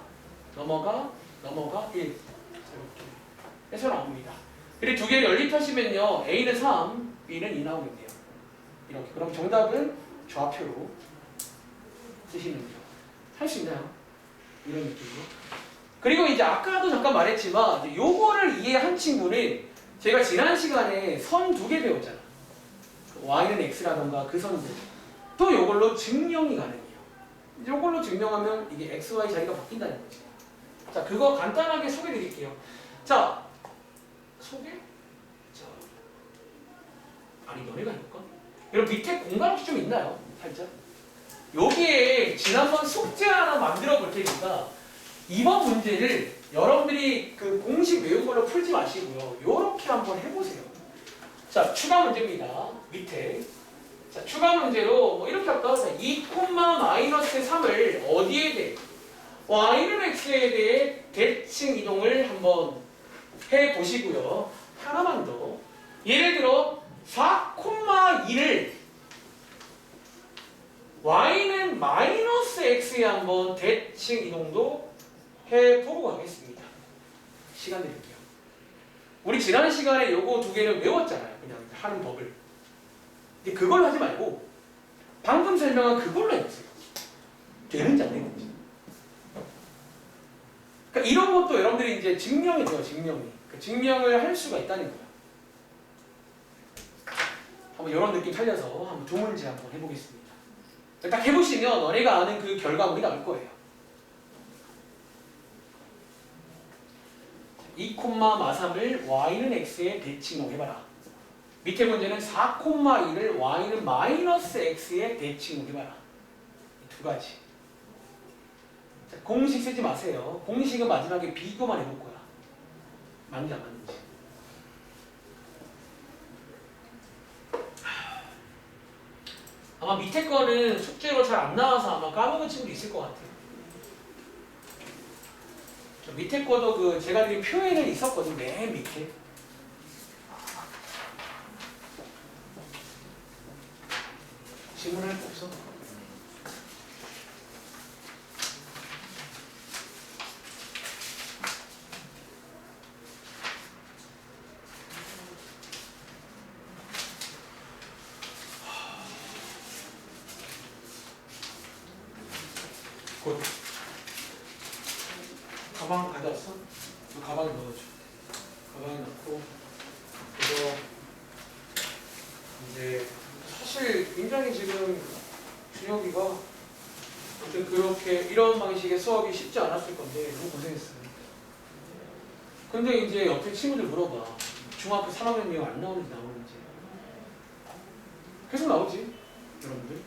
넘어가 1 이렇게 해서 나옵니다. 그리고 두 개를 연립하시면요 a는 3 b는 2 나오겠네요. 이렇게. 그럼 정답은 좌표로 쓰시면 돼요. 할 수 있나요? 이런 느낌으로. 그리고 이제 아까도 잠깐 말했지만 이제 요거를 이해한 친구는 제가 지난 시간에 선 2개 배웠잖아. y는 x라던가 그 선들. 또 요걸로 증명이 가능해요. 요걸로 증명하면 이게 x, y 자리가 바뀐다는 거지. 자, 그거 간단하게 소개해 드릴게요. 자, 소개? 자, 아니 너네가 해볼까? 여러분 밑에 공간 혹시 좀 있나요? 살짝? 여기에 지난번 숙제 하나 만들어 볼 테니까 이번 문제를 여러분들이 그 공식 외운 걸로 풀지 마시고요. 요렇게 한번 해보세요. 자, 추가 문제입니다. 밑에. 자, 추가 문제로 뭐 이렇게 할까? 2, 마이너스 3을 어디에 대해? y는 x에 대해 대칭 이동을 한번 해보시고요. 하나만 더. 예를 들어 4,2를 y는 마이너스 x에 한번 대칭 이동도 해보고 가겠습니다. 시간 드릴게요. 우리 지난 시간에 요거 두 개를 외웠잖아요. 그냥 하는 법을. 근데 그걸 하지 말고 방금 설명한 그걸로 해보세요. 되는지 안 되는지. 그러니까 이런 것도 여러분들이 이제 증명이 돼요. 증명이. 그 증명을 할 수가 있다는 거예요. 한번 이런 느낌 살려서 한번 두 문제 한번 해보겠습니다. 딱 해보시면 너네가 아는 그 결과물이 나올 거예요. 2, 마3을 y는 x에 대칭 해봐라. 밑에 문제는 4,2를 y는 마이너스 x에 대칭 해봐라. 이 두 가지. 자, 공식 쓰지 마세요. 공식은 마지막에 비교만 해볼 거야. 맞는지 안 맞는지. 아마 밑에 거는 숙제로 잘 안 나와서 아마 까먹은 친구도 있을 것 같아요. 저 밑에 거도 그 제가 드린 표에는 있었거든요. 맨 밑에. 질문할 거 없어? 곧 가방 가져왔어? 그 가방에 넣어줘. 가방에 넣고 그래서 이제 사실 굉장히 지금 준혁이가 어쨌든 그렇게 이런 방식의 수업이 쉽지 않았을 건데 너무 고생했어요. 근데 이제 옆에 친구들 물어봐. 중학교 3학년 이후 안 나오는지 나오는지. 계속 나오지, 여러분들.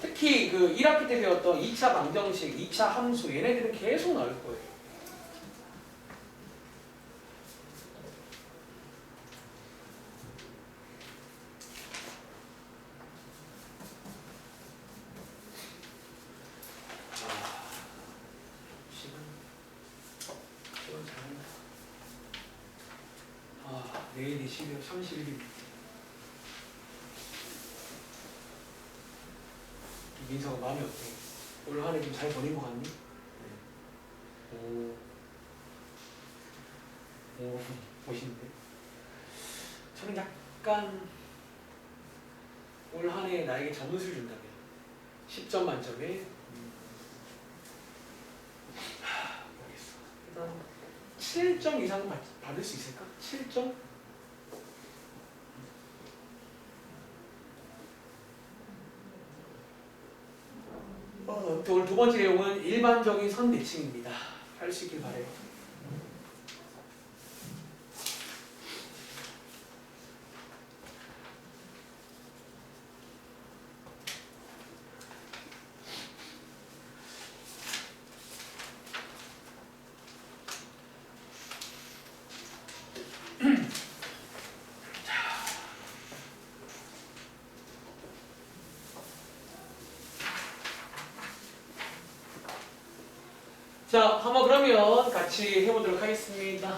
특히 그 1학기 때 배웠던 2차 방정식, 2차 함수 얘네들은 계속 나올 거예요. 시간 잘한다. 내일이 12월 31일. 민서가 마음이 어때? 올 한 해 좀 잘 보낸 거 같니? 오, 멋있는데? 저는 약간 올 한 해 나에게 점수를 준다면 10점 만점에 모르겠어. 일단 7점 이상 받을 수 있을까? 7점? 오늘 두 번째 내용은 일반적인 선대칭입니다. 할 수 있길 바래요. 자, 한번 그러면 같이 해보도록 하겠습니다.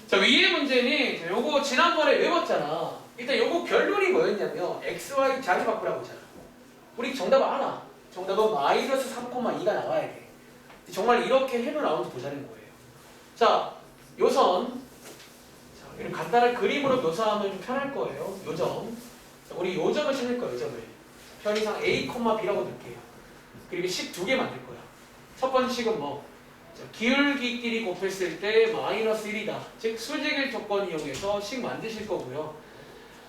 자, 위의 문제는 요거 지난번에 외웠잖아. 일단 요거 결론이 뭐였냐면 XY 자리 바꾸라고 했잖아. 우리 정답 알아. 정답은 마이너스 3,2가 나와야 돼. 정말 이렇게 해도 나오는지 보자는 거예요. 자, 요선. 자, 이런 간단한 그림으로 묘사하면 좀 편할 거예요. 요점. 자, 우리 요점을 찾을 거예요. 요점을. 편의상 A, B라고 둘게요. 그리고 식 두 개 만들 거야. 첫 번째 식은 뭐? 자, 기울기끼리 곱했을 때 마이너스 1이다. 즉 수직일 조건 이용해서 식 만드실 거고요.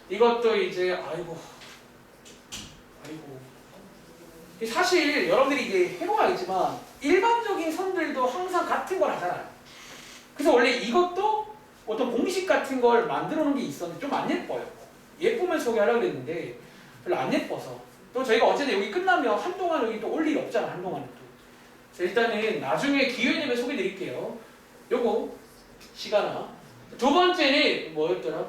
이것도 이제 아이고 사실 여러분들이 이제 해보면 알겠지만 일반적인 선들도 항상 같은 걸 하잖아요. 그래서 원래 이것도 어떤 공식 같은 걸 만들어 놓은 게 있었는데 좀 안 예뻐요. 예쁘면 소개하려고 그랬는데 별로 안 예뻐서. 또 저희가 어쨌든 여기 끝나면 한동안 여기 또 올 일이 없잖아. 한동안은 또. 자, 일단은 나중에 기회 되면 소개해 드릴게요. 요거 시간화. 두 번째는 뭐였더라?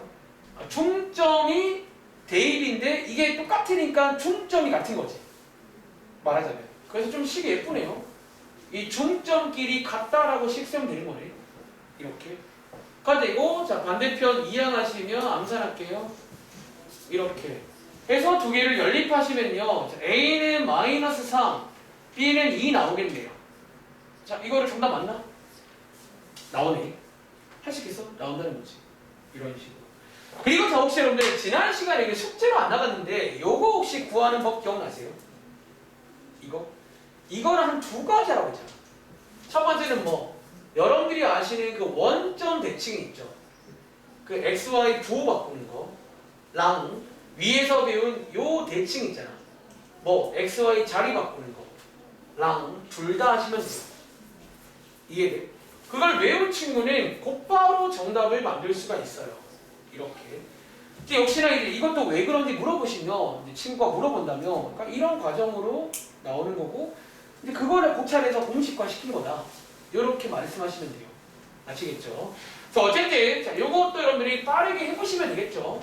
중점이 대입인데 이게 똑같으니까 중점이 같은 거지. 말하자면. 그래서 좀 식이 예쁘네요. 이 중점끼리 같다라고 식으면 되는 거네. 이렇게. 가지고 자 반대편 이항하시면 암산할게요. 이렇게. 해서 두 개를 연립하시면요. 자, A는 마이너스 3, B는 2 나오겠네요. 자 이거를 정답 맞나? 나오네. 할 수 있겠어? 나온다는 거지. 이런 식으로. 그리고 저 혹시 여러분들 지난 시간에 이게 숙제로 안 나갔는데 요거 혹시 구하는 법 기억나세요? 이거는 한 두 가지라고 했잖아. 첫 번째는 뭐 여러분들이 아시는 그 원점 대칭이 있죠. 그 XY 부호 바꾸는 거랑 위에서 배운 요 대칭 있잖아. 뭐 XY 자리 바꾸는 거랑 둘 다 하시면 돼요. 이해돼? 그걸 외운 친구는 곧바로 정답을 만들 수가 있어요. 이렇게. 이제 역시나 이제 이것도 왜 그런지 물어보시면 이제 친구가 물어본다면 그러니까 이런 과정으로 나오는 거고 근데 그거를 고찰해서 공식화 시킨 거다. 이렇게 말씀하시면 돼요. 아시겠죠? 그래서 어쨌든 자, 요것도 여러분들이 빠르게 해보시면 되겠죠.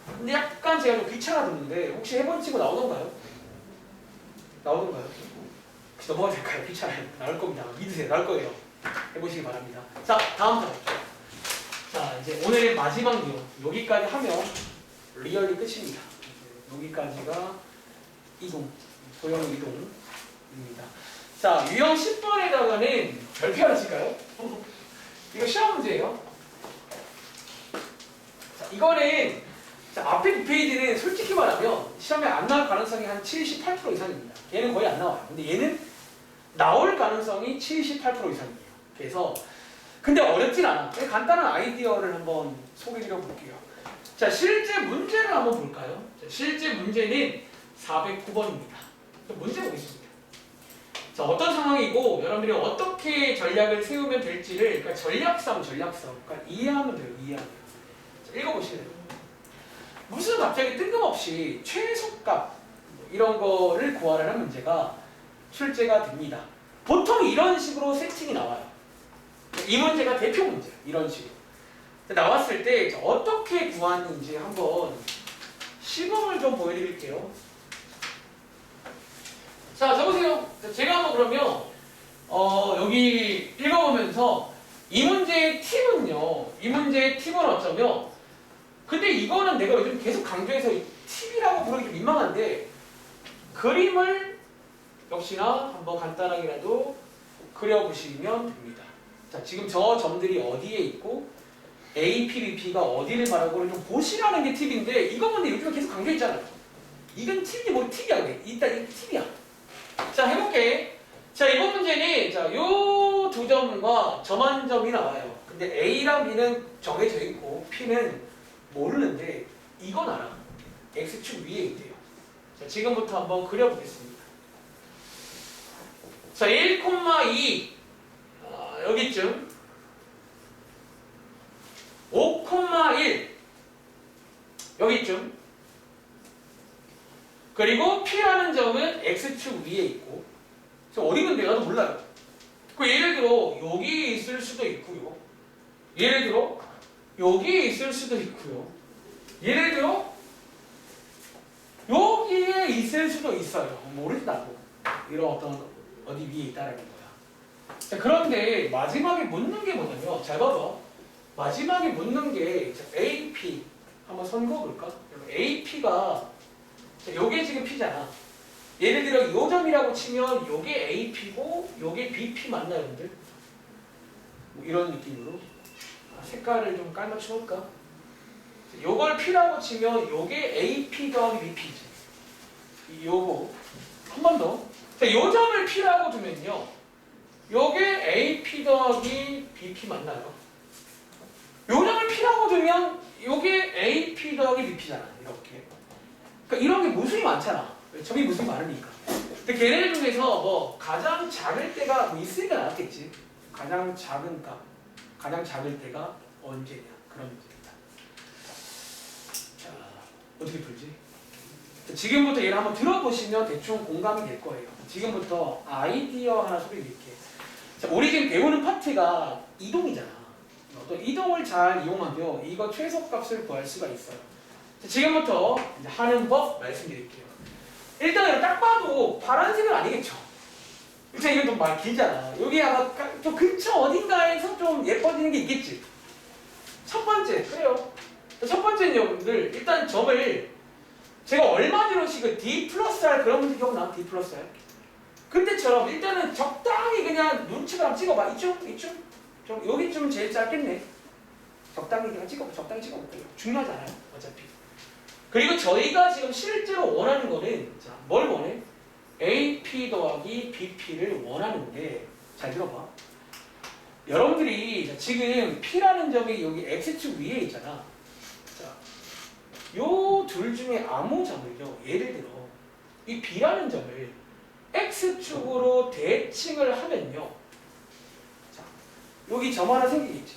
근데 약간 제가 좀 귀찮아졌는데 혹시 해본 친구 나오던가요? 나오던가요? 혹시 넘어가도 될까요? 귀찮아요. 나올 겁니다. 믿으세요. 나올 거예요. 해보시기 바랍니다. 자, 다음 장. 자, 이제 오늘의 마지막 내용. 여기까지 하면 리얼리 끝입니다. 여기까지가 이동, 도형 이동입니다. 자, 유형 10번에다가는 별표 하나 칠까요? 이거 시험 문제예요. 자, 이거는 자, 앞에 두 페이지는 솔직히 말하면 시험에 안 나올 가능성이 한 78% 이상입니다. 얘는 거의 안 나와요. 근데 얘는 나올 가능성이 78% 이상이에요. 그래서 근데 어렵진 않아. 간단한 아이디어를 한번 소개드려 볼게요. 자, 실제 문제를 한번 볼까요? 자, 실제 문제는 409번입니다. 문제 보겠습니다. 자, 어떤 상황이고 여러분들이 어떻게 전략을 세우면 될지를 그러니까 전략성 그러니까 이해하면 돼요. 이해하면. 자, 읽어보시면 돼요. 무슨 갑자기 뜬금없이 최소값 이런 거를 구하라는 문제가 출제가 됩니다. 보통 이런 식으로 세팅이 나와요. 이 문제가 대표 문제예요. 이런 식으로. 나왔을 때 어떻게 구하는지 한번 시범을 좀 보여드릴게요. 자, 적으세요. 제가 한번 그러면 여기 읽어보면서 이 문제의 팁은 어쩌면 근데 이거는 내가 요즘 계속 강조해서 팁이라고 부르기 좀 민망한데 그림을 역시나 한번 간단하게라도 그려보시면 됩니다. 자, 지금 저 점들이 어디에 있고 A, P, B, P가 어디를 말하고를 좀 보시라는 게 팁인데 이거 근데 요즘에 계속 강조했잖아요. 이건 팁이 뭐 팁이야 그래. 일단 이게 팁이야. 자, 해볼게. 자, 이번 문제는 자, 요 두 점과 저만 점이 나와요. 근데 A랑 B는 정해져 있고 P는 모르는데 이건 알아. X축 위에 있대요. 자, 지금부터 한번 그려보겠습니다. 자, 1,2 여기쯤 5,1 여기쯤 그리고 P라는 점은 X축 위에 있고 저 어디 있는데 나도 몰라요. 그 예를 들어 여기 있을 수도 있고요. 예를 들어 여기에 있을 수도 있고요. 예를 들어 여기에 있을 수도 있어요. 모르지 나도. 이런 어떤 어디 위에 있다라는 거야. 자, 그런데 마지막에 묻는 게 뭐냐면 잘 봐봐. 마지막에 묻는 게 AP 한번 선 그어볼까? AP가 요게 지금 P잖아. 예를 들어 요 점이라고 치면 요게 AP고 요게 BP 맞나요, 여러분들? 뭐 이런 느낌으로 색깔을 좀 깔맞춰 놓을까? 요걸 P라고 치면 요게 AP 더하기 BP지. 요거 한 번 더. 자, 요 점을 P라고 두면요. 요게 AP 더하기 BP 맞나요? 요 점을 P라고 두면 요게 AP 더하기 BP잖아. 이렇게. 그러니까 이런 게 무수히 많잖아. 점이 무수히 많으니까. 근데 걔네 중에서 뭐 가장 작을 때가 뭐 있으니까 나왔겠지. 가장 작은 값, 가장 작을 때가 언제냐 그런 문제입니다. 자, 어떻게 풀지? 지금부터 얘를 한번 들어보시면 대충 공감이 될 거예요. 지금부터 아이디어 하나 소개드릴게요. 자, 우리 지금 배우는 파트가 이동이잖아. 또 이동을 잘 이용하면 이거 최소값을 구할 수가 있어요. 자, 지금부터 이제 하는 법 말씀드릴게요. 일단 이거 딱 봐도 파란색은 아니겠죠. 이제 이건 좀 많이 길잖아. 여기 아마 좀 근처 어딘가에서 좀 예뻐지는 게 있겠지. 첫 번째, 그래요. 첫 번째는 여러분들 일단 점을 제가 얼마 전에 그 D 플러스 R 그런 문제 기억나? D 플러스 R? 그때처럼 일단은 적당히 그냥 눈치를 한번 찍어봐. 이쯤? 좀 여기쯤 제일 짧겠네. 적당히 그냥 찍어봐. 적당히 찍어볼게요. 중요하지 않아요. 어차피. 그리고 저희가 지금 실제로 원하는 거는 자, 뭘 원해? AP 더하기 BP를 원하는데 잘 들어봐. 여러분들이 지금 P라는 점이 여기 X축 위에 있잖아. 자, 요 둘 중에 아무 점을요. 예를 들어 이 B라는 점을 X축으로 대칭을 하면요. 자, 여기 점 하나 생기겠지.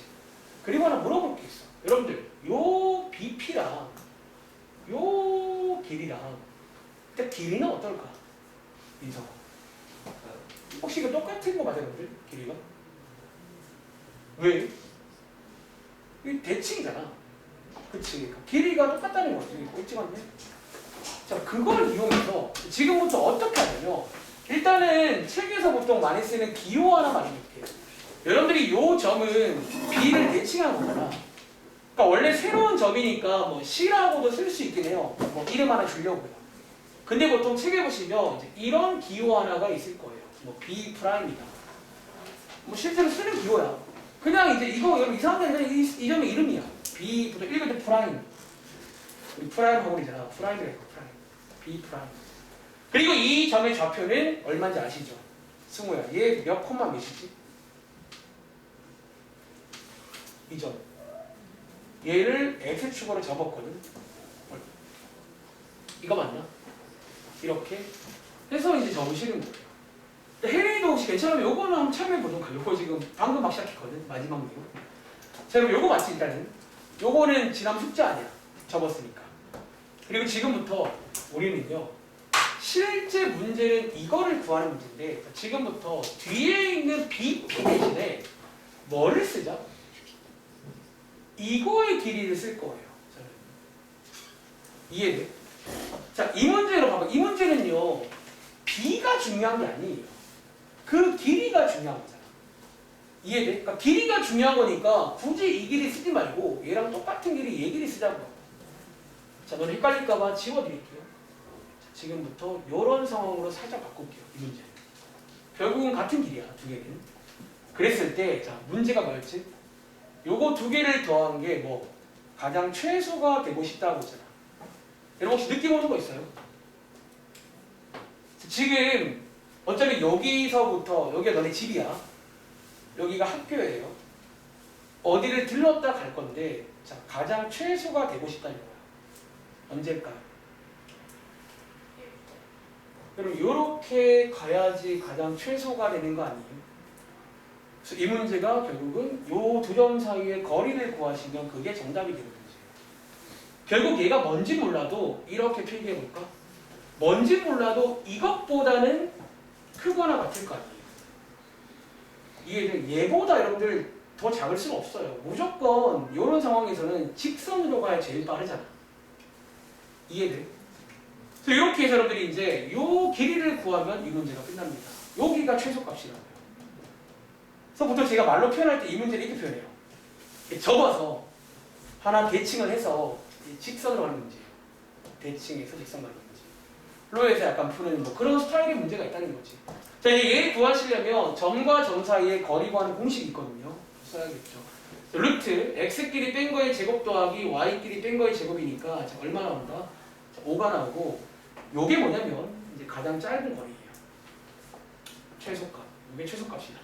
그리고 하나 물어볼 게 있어. 여러분들 요 BP랑 요 길이랑 일단 길이는 어떨까? 민석아. 혹시 이거 똑같은 거 맞아요, 여러분들? 길이가? 왜? 이 대칭이잖아. 그치? 길이가 똑같다는 거지. 꼴찌맞네. 자, 그걸 이용해서 지금부터 어떻게 하냐면 일단은 책에서 보통 많이 쓰는 기호 하나 말해볼게요. 여러분들이 요 점은 B를 대칭하는 거잖아. 그러니까 원래 새로운 점이니까 뭐 C라고도 쓸 수 있긴 해요. 뭐 이름 하나 주려고요. 근데 보통 책에 보시면 이제 이런 기호 하나가 있을 거예요. 뭐 B 프라임이다. 뭐 실제로 쓰는 기호야. 그냥 이제 이거 여러분 이상한 게 아니라 이 점의 이름이야. B부터 1부터 프라임. 우리 프라임 하고리잖아. 프라임이라 했고 프라임. B 프라임. 그리고 이 점의 좌표는 얼마인지 아시죠? 승우야. 얘 몇 콤마 몇이지? 이 점. 얘를 X축으로 접었거든. 이거 맞나? 이렇게 해서 이제 점을 실은 거예요. 혜린이도 혹시 괜찮으면 요거는 한번 참여해보도록. 요거 지금 방금 막 시작했거든. 마지막 내용. 자, 그럼 요거 맞지 일단은. 요거는 지난 숙제 아니야. 접었으니까. 그리고 지금부터 우리는요. 실제 문제는 이거를 구하는 문제인데 지금부터 뒤에 있는 BP 대신에 뭐를 쓰자? 이거의 길이를 쓸 거예요. 이해돼? 자, 이 문제로 봐봐. 이 문제는요. B가 중요한 게 아니에요. 그 길이가 중요한 거잖아. 이해돼? 그러니까 길이가 중요한 거니까 굳이 이 길이 쓰지 말고 얘랑 똑같은 길이 얘 길이 쓰자고. 자, 너는 헷갈릴까봐 지워드릴게요. 자, 지금부터 이런 상황으로 살짝 바꿀게요. 이 문제. 결국은 같은 길이야. 두 개는. 그랬을 때 자, 문제가 뭐였지? 요거 두 개를 더한 게 뭐 가장 최소가 되고 싶다고 했잖아. 여러분 혹시 느낌 오는 거 있어요? 지금 어차피 여기서부터 여기가 너네 집이야. 여기가 학교예요. 어디를 들렀다 갈 건데 자, 가장 최소가 되고 싶다는 거야. 언제일까요? 여러분 요렇게 가야지 가장 최소가 되는 거 아니에요? 그래서 이 문제가 결국은 요 두 점 사이의 거리를 구하시면 그게 정답이 되는 문제예요. 결국 얘가 뭔지 몰라도 이렇게 필기해볼까? 뭔지 몰라도 이것보다는 크거나 같을 거 아니에요. 이게 얘보다 여러분들 더 작을 수는 없어요. 무조건 이런 상황에서는 직선으로 가야 제일 빠르잖아. 이해돼? 그래서 이렇게 해서 여러분들이 이제 요 길이를 구하면 이 문제가 끝납니다. 여기가 최소값이라고요. 그래서 보통 제가 말로 표현할 때 이 문제를 이렇게 표현해요. 접어서 하나 대칭을 해서 직선으로 가는 문제예요. 대칭해서 직선 가는 문제. 로에서 약간 푸는 뭐 그런 스타일의 문제가 있다는 거지. 자, 얘 구하시려면 점과 점 사이에 거리 구하는 공식이 있거든요. 써야겠죠. 루트 x끼리 뺀 거의 제곱 더하기 y끼리 뺀 거의 제곱이니까 자, 얼마 나온다? 자, 5가 나오고 요게 뭐냐면 이제 가장 짧은 거리예요. 최소값. 이게 최소값이다.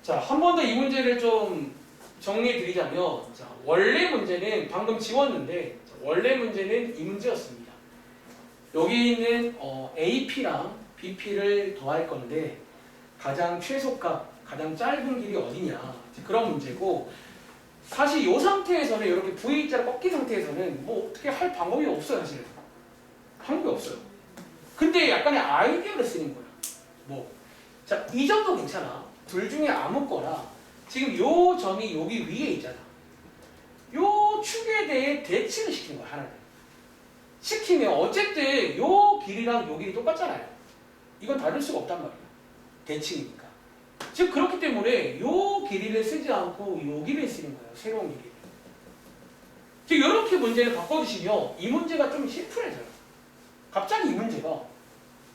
자, 한 번 더 이 문제를 좀 정리해 드리자면 자, 원래 문제는 방금 지웠는데 자, 원래 문제는 이 문제였습니다. 여기 있는 AP랑 BP를 더할 건데 가장 최소값, 가장 짧은 길이 어디냐 그런 문제고 사실 이 상태에서는 이렇게 V자를 꺾인 상태에서는 뭐 어떻게 할 방법이 없어요. 사실은 방법이 없어요. 근데 약간의 아이디어를 쓰는 거야. 뭐. 자, 이 점도 괜찮아. 둘 중에 아무거나 지금 요 점이 여기 위에 있잖아. 요 축에 대해 대칭을 시키는 거야, 하나를. 시키면 어쨌든 요 길이랑 요 길이 똑같잖아요. 이건 다를 수가 없단 말이야. 대칭이니까. 즉 그렇기 때문에 요 길이를 쓰지 않고 요 길이를 쓰는 거예요. 새로운 길이. 즉 이렇게 문제를 바꿔주시면 이 문제가 좀 심플해져요. 갑자기 이 문제가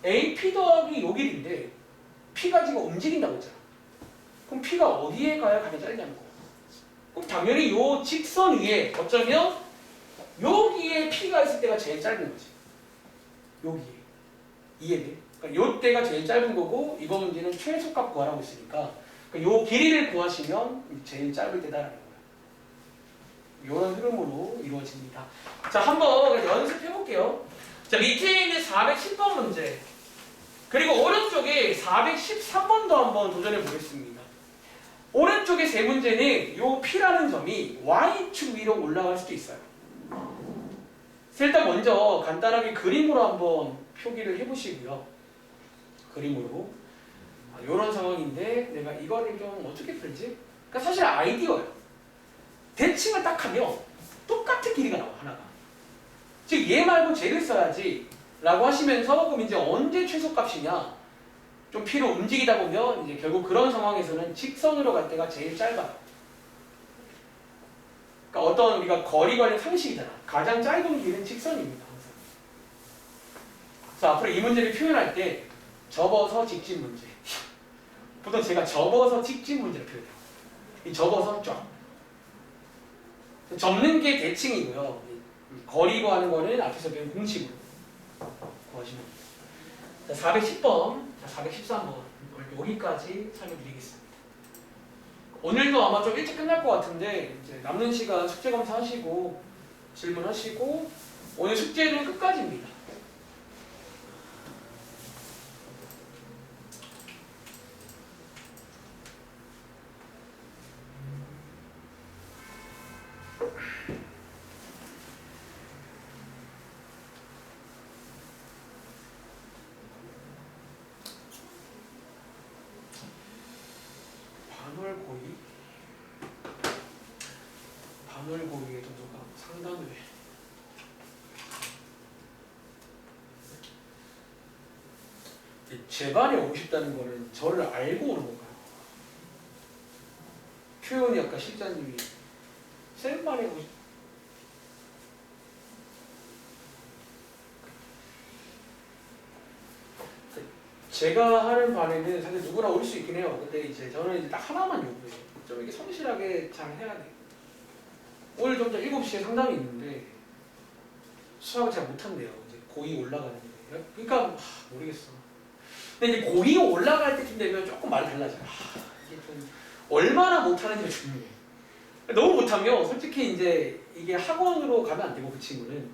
AP 더하기 요 길인데 P가 지금 움직인다고 했잖아. 그럼 P가 어디에 가야 가장 짧냐는 거야. 그럼 당연히 요 직선 위에 어쩌면 여기에 P가 있을 때가 제일 짧은 거지. 여기에. 이해돼? 그러니까 요 때가 제일 짧은 거고 이거 문제는 최소값 구하라고 했으니까 그러니까 요 길이를 구하시면 제일 짧을 때다라는 거야. 이런 흐름으로 이루어집니다. 자, 한번 연습해 볼게요. 자, 밑에 있는 410번 문제 그리고 오른쪽에 413번도 한번 도전해 보겠습니다. 오른쪽의 세 문제는 요 P라는 점이 Y축 위로 올라갈 수도 있어요. 일단 먼저 간단하게 그림으로 한번 표기를 해보시고요. 그림으로 이런 상황인데 내가 이거를 좀 어떻게 풀지? 그러니까 사실 아이디어예요. 대칭을 딱 하면 똑같은 길이가 나와 하나가. 즉 얘 말고 쟤를 써야지 라고 하시면서 그럼 이제 언제 최소값이냐 좀 P로 움직이다 보면 이제 결국 그런 상황에서는 직선으로 갈 때가 제일 짧아요. 그러니까 어떤 우리가 거리 관련 상식이잖아. 가장 짧은 길은 직선입니다. 항상. 자, 앞으로 이 문제를 표현할 때 접어서 직진 문제. 보통 제가 접어서 직진 문제를 표현해요. 이 접어서 쫙. 접는 게 대칭이고요. 거리 구하는 거는 앞에서 배운 공식으로 구하시면 됩니다. 자, 410번, 자, 413번 여기까지 설명드리겠습니다. 오늘도 아마 좀 일찍 끝날 것 같은데 이제 남는 시간 숙제 검사하시고 질문하시고 오늘 숙제는 끝까지입니다. 반월고리의 도도가 상단회. 제 반에 오고 싶다는 거는 저를 알고 오는 건가요? 표현이 아까 실장님이 쌤 반에 오고 싶... 제가 하는 반에는 사실 누구나 올 수 있긴 해요. 근데 이제 저는 이제 딱 하나만 요구해요. 좀 이렇게 성실하게 잘 해야 돼. 오늘 좀 더 7시에 상담이 있는데 수학을 잘 못한대요. 이제 고2 올라가는데. 그러니까 모르겠어. 근데 이제 고2 올라갈 때쯤 되면 조금 말이 달라져요. 이게 좀 얼마나 못하는지가 중요해. 너무 못하면 솔직히 이제 이게 학원으로 가면 안 되고 그 친구는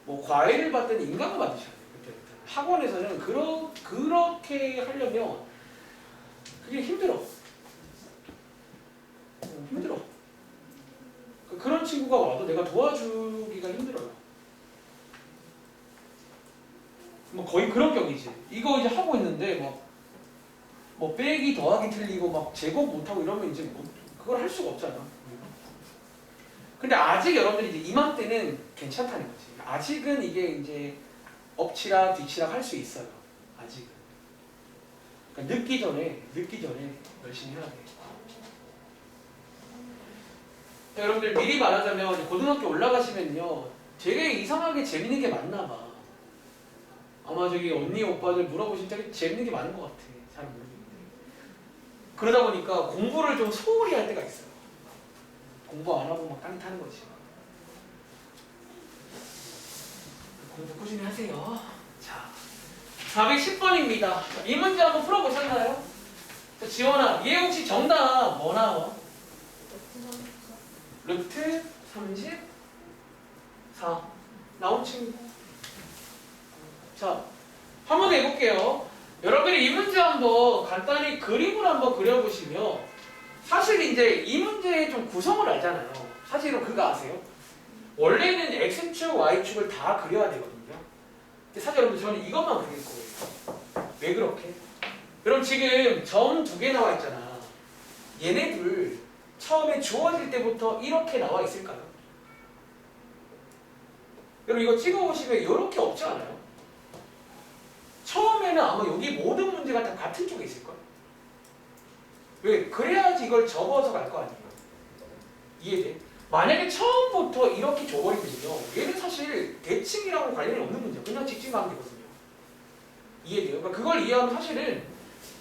뭐 과외를 받든 인강을 받으셔야 돼요. 그때부터. 학원에서는 그렇게 하려면 그게 힘들어. 힘들어. 그런 친구가 와도 내가 도와주기가 힘들어요. 뭐 거의 그런 격이지. 이거 이제 하고 있는데 뭐 빼기 더하기 틀리고 막 제곱 못하고 이러면 이제 뭐 그걸 할 수가 없잖아. 근데 아직 여러분들이 이제 이맘때는 괜찮다는 거지. 아직은 이게 이제 엎치락 뒤치락 할 수 있어요. 아직은. 그러니까 늦기 전에 열심히 해야 돼. 여러분들 미리 말하자면 고등학교 올라가시면요 되게 이상하게 재밌는 게 많나 봐. 아마 저기 언니 오빠들 물어보실 때 재밌는 게 많은 것 같아. 잘 모르겠는데. 그러다 보니까 공부를 좀 소홀히 할 때가 있어요. 공부 안 하고 막 딴 타는 거지. 공부 꾸준히 하세요. 자, 410번입니다. 이 문제 한번 풀어보셨나요? 자, 지원아, 얘 혹시 정답 뭐 나와? 루트 34 나온 친구. 자, 한번 해볼게요. 여러분이 이 문제 한번 간단히 그림을 한번 그려보시면 사실 이제 이 문제의 좀 구성을 알잖아요. 사실은 그거 아세요? 원래는 X축, Y축을 다 그려야 되거든요. 근데 사실 여러분 저는 이것만 그릴 거예요. 왜 그렇게? 그럼 지금 점 두 개 나와 있잖아. 얘네들 처음에 주어질 때부터 이렇게 나와 있을까요? 여러분 이거 찍어보시면 이렇게 없지 않아요? 처음에는 아마 여기 모든 문제가 다 같은 쪽에 있을걸? 왜? 그래야지 이걸 접어서 갈 거 아니에요. 이해돼? 만약에 처음부터 이렇게 줘버리거든요. 얘는 사실 대칭이랑 관련이 없는 문제야. 그냥 직진관계거든요. 이해돼요? 그러니까 그걸 이해하면 사실은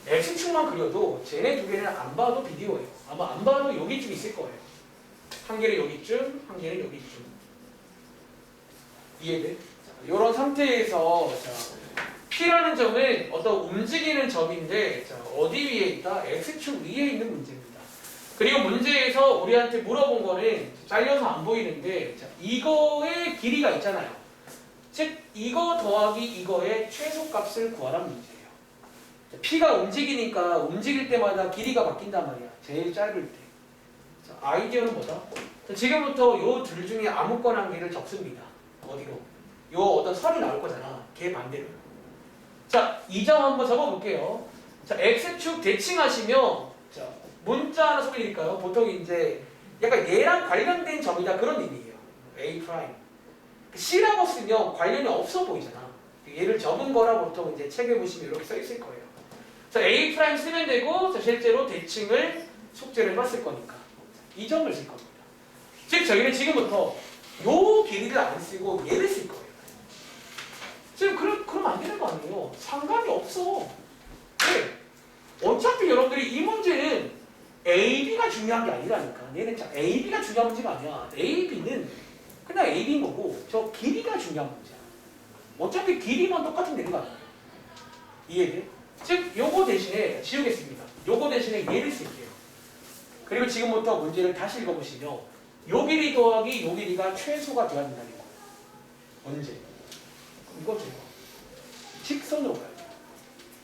X축만 그려도 쟤네 두 개는 안 봐도 비디오예요. 아마 안 봐도 여기쯤 있을 거예요. 한 개는 여기쯤, 한 개는 여기쯤. 이해돼? 이런 상태에서 자, P라는 점은 어떤 움직이는 점인데 자, 어디 위에 있다? X축 위에 있는 문제입니다. 그리고 문제에서 우리한테 물어본 거는 잘려서 안 보이는데 자, 이거의 길이가 있잖아요. 즉 이거 더하기 이거의 최소값을 구하라는 문제예요. 자, P가 움직이니까 움직일 때마다 길이가 바뀐단 말이야. 제일 짧을 때. 자, 아이디어는 뭐다? 자, 지금부터 요 둘 중에 아무거나 한 개를 적습니다. 어디로? 요 어떤 선이 나올 거잖아. 걔 반대로. 자, 이 점 한번 적어볼게요. 자, X축 대칭하시면 자, 문자 하나 소개드릴까요? 보통 이제 약간 얘랑 관련된 점이다 그런 의미예요. A 프라임. C라고 쓰면 관련이 없어 보이잖아. 얘를 적은 거라 보통 이제 책에 보시면 이렇게 써 있을 거예요. 자, A 프라임 쓰면 되고 자, 실제로 대칭을 숙제를 해봤을 거니까 이 점을 쓸 겁니다. 즉 저희는 지금부터 요 길이를 안 쓰고 얘를 쓸 거예요. 지금 그러면 안 되는 거 아니에요? 상관이 없어. 왜? 어차피 여러분들이 이 문제는 A, B가 중요한 게 아니라니까. 얘는 자, A, B가 중요한 문제가 아니야. A, B는 그냥 A, B인 거고 저 길이가 중요한 문제야. 어차피 길이만 똑같으면 되는 거 아니에요? 이해돼? 즉 요거 대신에 지우겠습니다. 요거 대신에 얘를 쓸게요. 그리고 지금부터 문제를 다시 읽어보시면 요 길이 더하기 요 길이가 최소가 되어야 된다는 거예요. 언제? 이거죠. 직선으로 가야 돼요.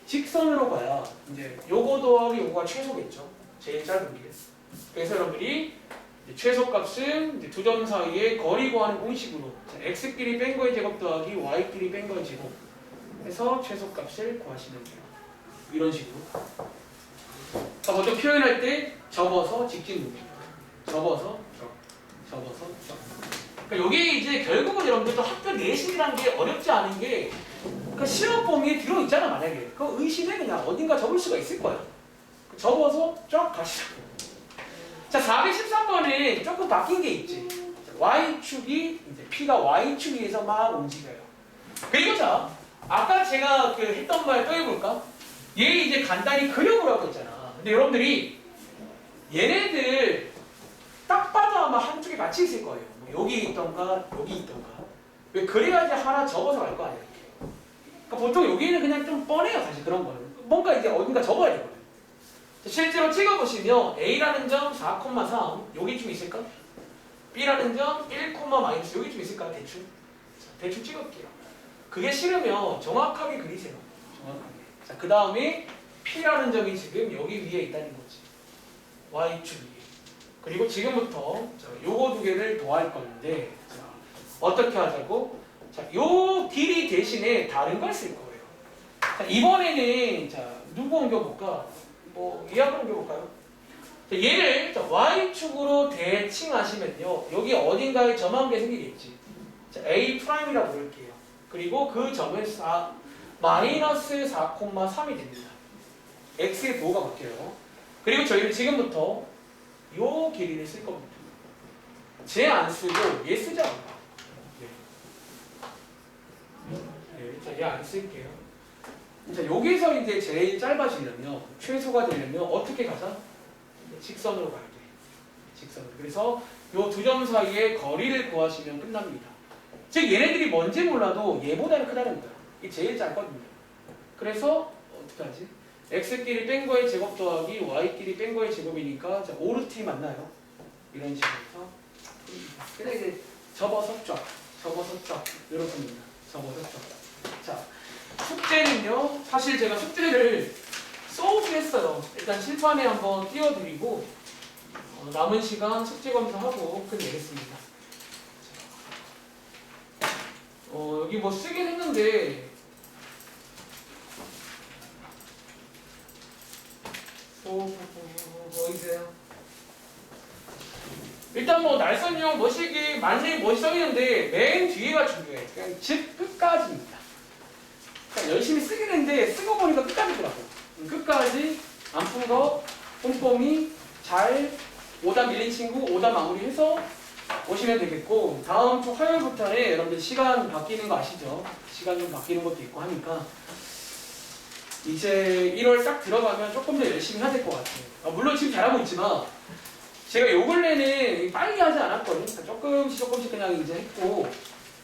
직선으로 가야 이제 요거 더하기 요거가 최소겠죠. 제일 짧은 길. 그래서 여러분들이 최소값은 이제 두 점 사이의 거리 구하는 공식으로 x끼리 뺀 거의 제곱 더하기 y끼리 뺀 거의 제곱 해서 최소값을 구하시면 돼요. 이런 식으로. 자, 먼저 표현할 때 접어서 직진 루트. 접어서 접어서 접. 그러니까 여기 이제 결국은 여러분들도 학교 내신이라는 게 어렵지 않은 게 그러니까 시험 범위에 들어있잖아 만약에. 그 의심에 그냥 어딘가 접을 수가 있을 거야. 접어서 쫙 가시자고. 자, 413번은 조금 바뀐 게 있지. Y축이 이제 P가 Y축 위에서 막 움직여요. 그리고 자, 아까 제가 그 했던 말 또 해볼까? 얘 이제 간단히 그려보라고 했잖아. 근데 여러분들이 얘네들 딱 봐도 아마 한쪽에 같이 있을 거예요. 뭐 여기 있던가 여기 있던가. 왜 그래야지 하나 접어서 갈 거 아니야. 이렇게. 그러니까 보통 여기는 그냥 좀 뻔해요. 사실 그런 거는. 뭔가 이제 어딘가 접어야 되거든. 실제로 찍어보시면 A라는 점 4,3 여기쯤 있을까? B라는 점 1, 마이너스 여기쯤 있을까? 대충. 자, 대충 찍을게요. 그게 싫으면 정확하게 그리세요. 정확하게. 자, 그 다음에 P라는 점이 지금 여기 위에 있다는 거지. Y축 위에. 그리고 지금부터 자, 요거 두 개를 더할 건데 자, 어떻게 하자고? 자, 요 길이 대신에 다른 걸 쓸 거예요. 자, 이번에는 자, 누구 옮겨볼까? 뭐 이하로 옮겨볼까요? 자, 얘를 자, Y축으로 대칭하시면요. 여기 어딘가에 점 한 개 생기겠지. 자, A'이라고 부를게요. 그리고 그 점은 마이너스 4,3이 됩니다. X의 부호가 바뀌어요. 그리고 저희는 지금부터 요 길이를 쓸 겁니다. 쟤 안 쓰고 얘 쓰자. 자, 얘 안 쓸게요. 자, 여기서 이제 제일 짧아지려면 최소가 되려면 어떻게 가자? 직선으로 가야 돼. 직선으로. 그래서 요 두 점 사이의 거리를 구하시면 끝납니다. 즉 얘네들이 뭔지 몰라도 얘보다는 크다는 거야. 이게 제일 짧거든요. 그래서 어떻게 하지? x끼리 뺀 거의 제곱 더하기 y끼리 뺀 거의 제곱이니까 자, 오르트이 맞나요? 이런 식으로 해서 그냥 이제 접어서 쫙 이렇게 합니다. 접어서 쫙. 자, 숙제는요. 사실 제가 숙제를 써오긴 했어요. 일단 실판에 한번 띄워드리고 남은 시간 숙제 검사하고 끝내겠습니다. 여기 뭐 쓰긴 했는데 있어요? 일단 뭐 날선 유형 뭐시기 맞는 뭐 써있는데 맨 뒤에가 중요해. 그냥 즉 끝까지입니다. 그러니까 열심히 쓰긴 했는데 쓰고 보니까 끝까지더라고. 끝까지 안 푼 거 꼼꼼히 잘 오답 밀린 친구 오답 마무리해서 오시면 되겠고, 다음 주 화요일부터는 여러분들 시간 바뀌는 거 아시죠? 시간 좀 바뀌는 것도 있고 하니까 이제 1월 딱 들어가면 조금 더 열심히 해야 될 것 같아요. 물론 지금 잘하고 있지만 제가 요 근래는 빨리 하지 않았거든요. 그러니까 조금씩 그냥 이제 했고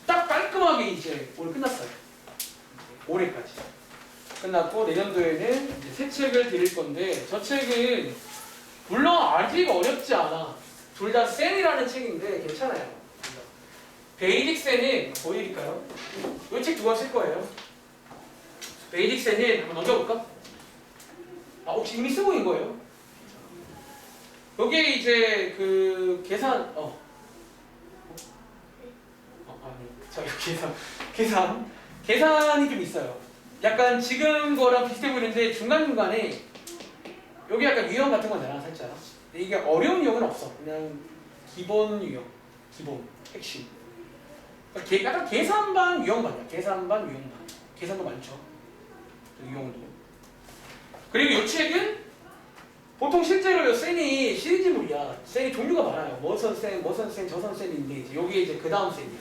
딱 깔끔하게 이제 오늘 끝났어요. 올해까지 끝났고 내년도에는 이제 새 책을 드릴 건데, 저 책은 물론 아직 어렵지 않아. 둘 다 센이라는 책인데 괜찮아요. 베이직 센은 보여드릴까요? 이 책 두 권 쓸 거예요. 베이직 센은 한번 넘겨볼까? 아, 혹시 이미 쓰고 있는 거예요? 여기에 이제 그 계산 아니 저기 계산이 좀 있어요. 약간 지금 거랑 비슷해 보이는데 중간중간에 여기 약간 유형 같은 거잖아 살짝. 근데 이게 어려운 유형은 없어. 그냥 기본 유형, 기본 핵심. 그러니까 약간 계산반 유형반이야. 계산반 유형반. 계산도 많죠. 유형도. 그리고 이 책은 보통 실제로 쌤이 시리즈물이야. 쌤이 종류가 많아요. 뭐선 쌤, 저선 쌤인데 이제 여기에 이제 그 다음 쌤이야.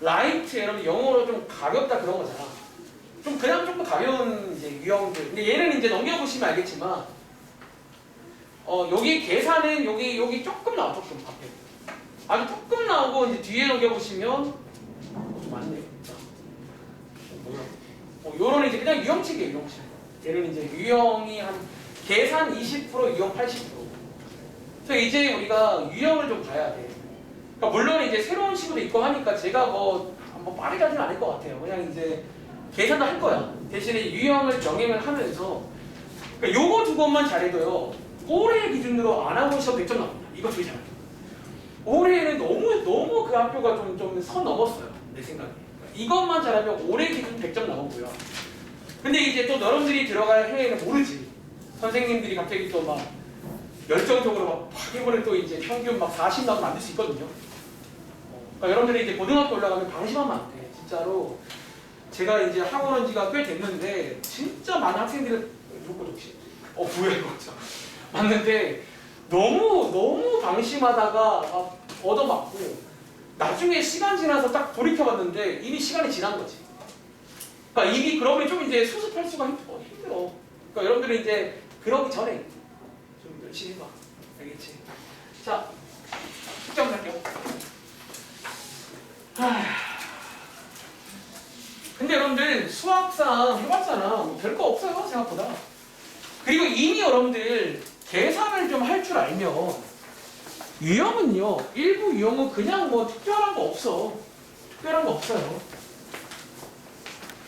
라이트, 여러분 영어로 좀 가볍다 그런 거잖아. 좀 그냥 조금 가벼운 이제 유형들. 근데 얘는 이제 넘겨보시면 알겠지만, 여기 계산은 여기 조금 나와, 조금 앞에. 아주 조금 나오고 이제 뒤에 넘겨보시면 좀 많네. 자, 요런 이제 그냥 유형책이에요, 유형책. 얘는 이제 유형이 한 계산 20%, 유형 80%. 그래서 이제 우리가 유형을 좀 봐야 돼. 그러니까 물론 이제 새로운 식으로 있고 하니까 제가 뭐 빠르게 하진 않을 것 같아요. 그냥 이제 계산도 할 거야. 대신에 유형을 정행을 하면서 그러니까 요거 두 번만 잘해도요. 올해 기준으로 안 하고 시험 100점 나옵니다. 이거 되게 잘해요. 올해는 너무 그 학교가 좀 선 넘었어요. 내 생각에. 이것만 잘하면 올해 기준 100점 나오고요. 근데 이제 또 여러분들이 들어갈 해에는 모르지. 선생님들이 갑자기 또 막 열정적으로 막 이번에 또 이제 평균 막 40 나오면 만들 수 있거든요. 그러니까 여러분들이 이제 고등학교 올라가면 방심하면 안 돼. 진짜로 제가 이제 학원 온 지가 꽤 됐는데 진짜 많은 학생들을 뭐야 이거 진짜 맞는데 너무 방심하다가 막 얻어맞고 나중에 시간 지나서 딱 돌이켜봤는데 이미 시간이 지난 거지. 그러니까 이미 그러면 좀 이제 수습할 수가 힘들어. 그러니까 여러분들이 이제 그러기 전에 좀 열심히 해봐. 알겠지? 자, 숙제만 할게요. 근데 여러분들 수학상 해봤잖아. 뭐 별거 없어요 생각보다. 그리고 이미 여러분들 계산을 좀 할 줄 알면 유형은요. 일부 유형은 그냥 뭐 특별한 거 없어요.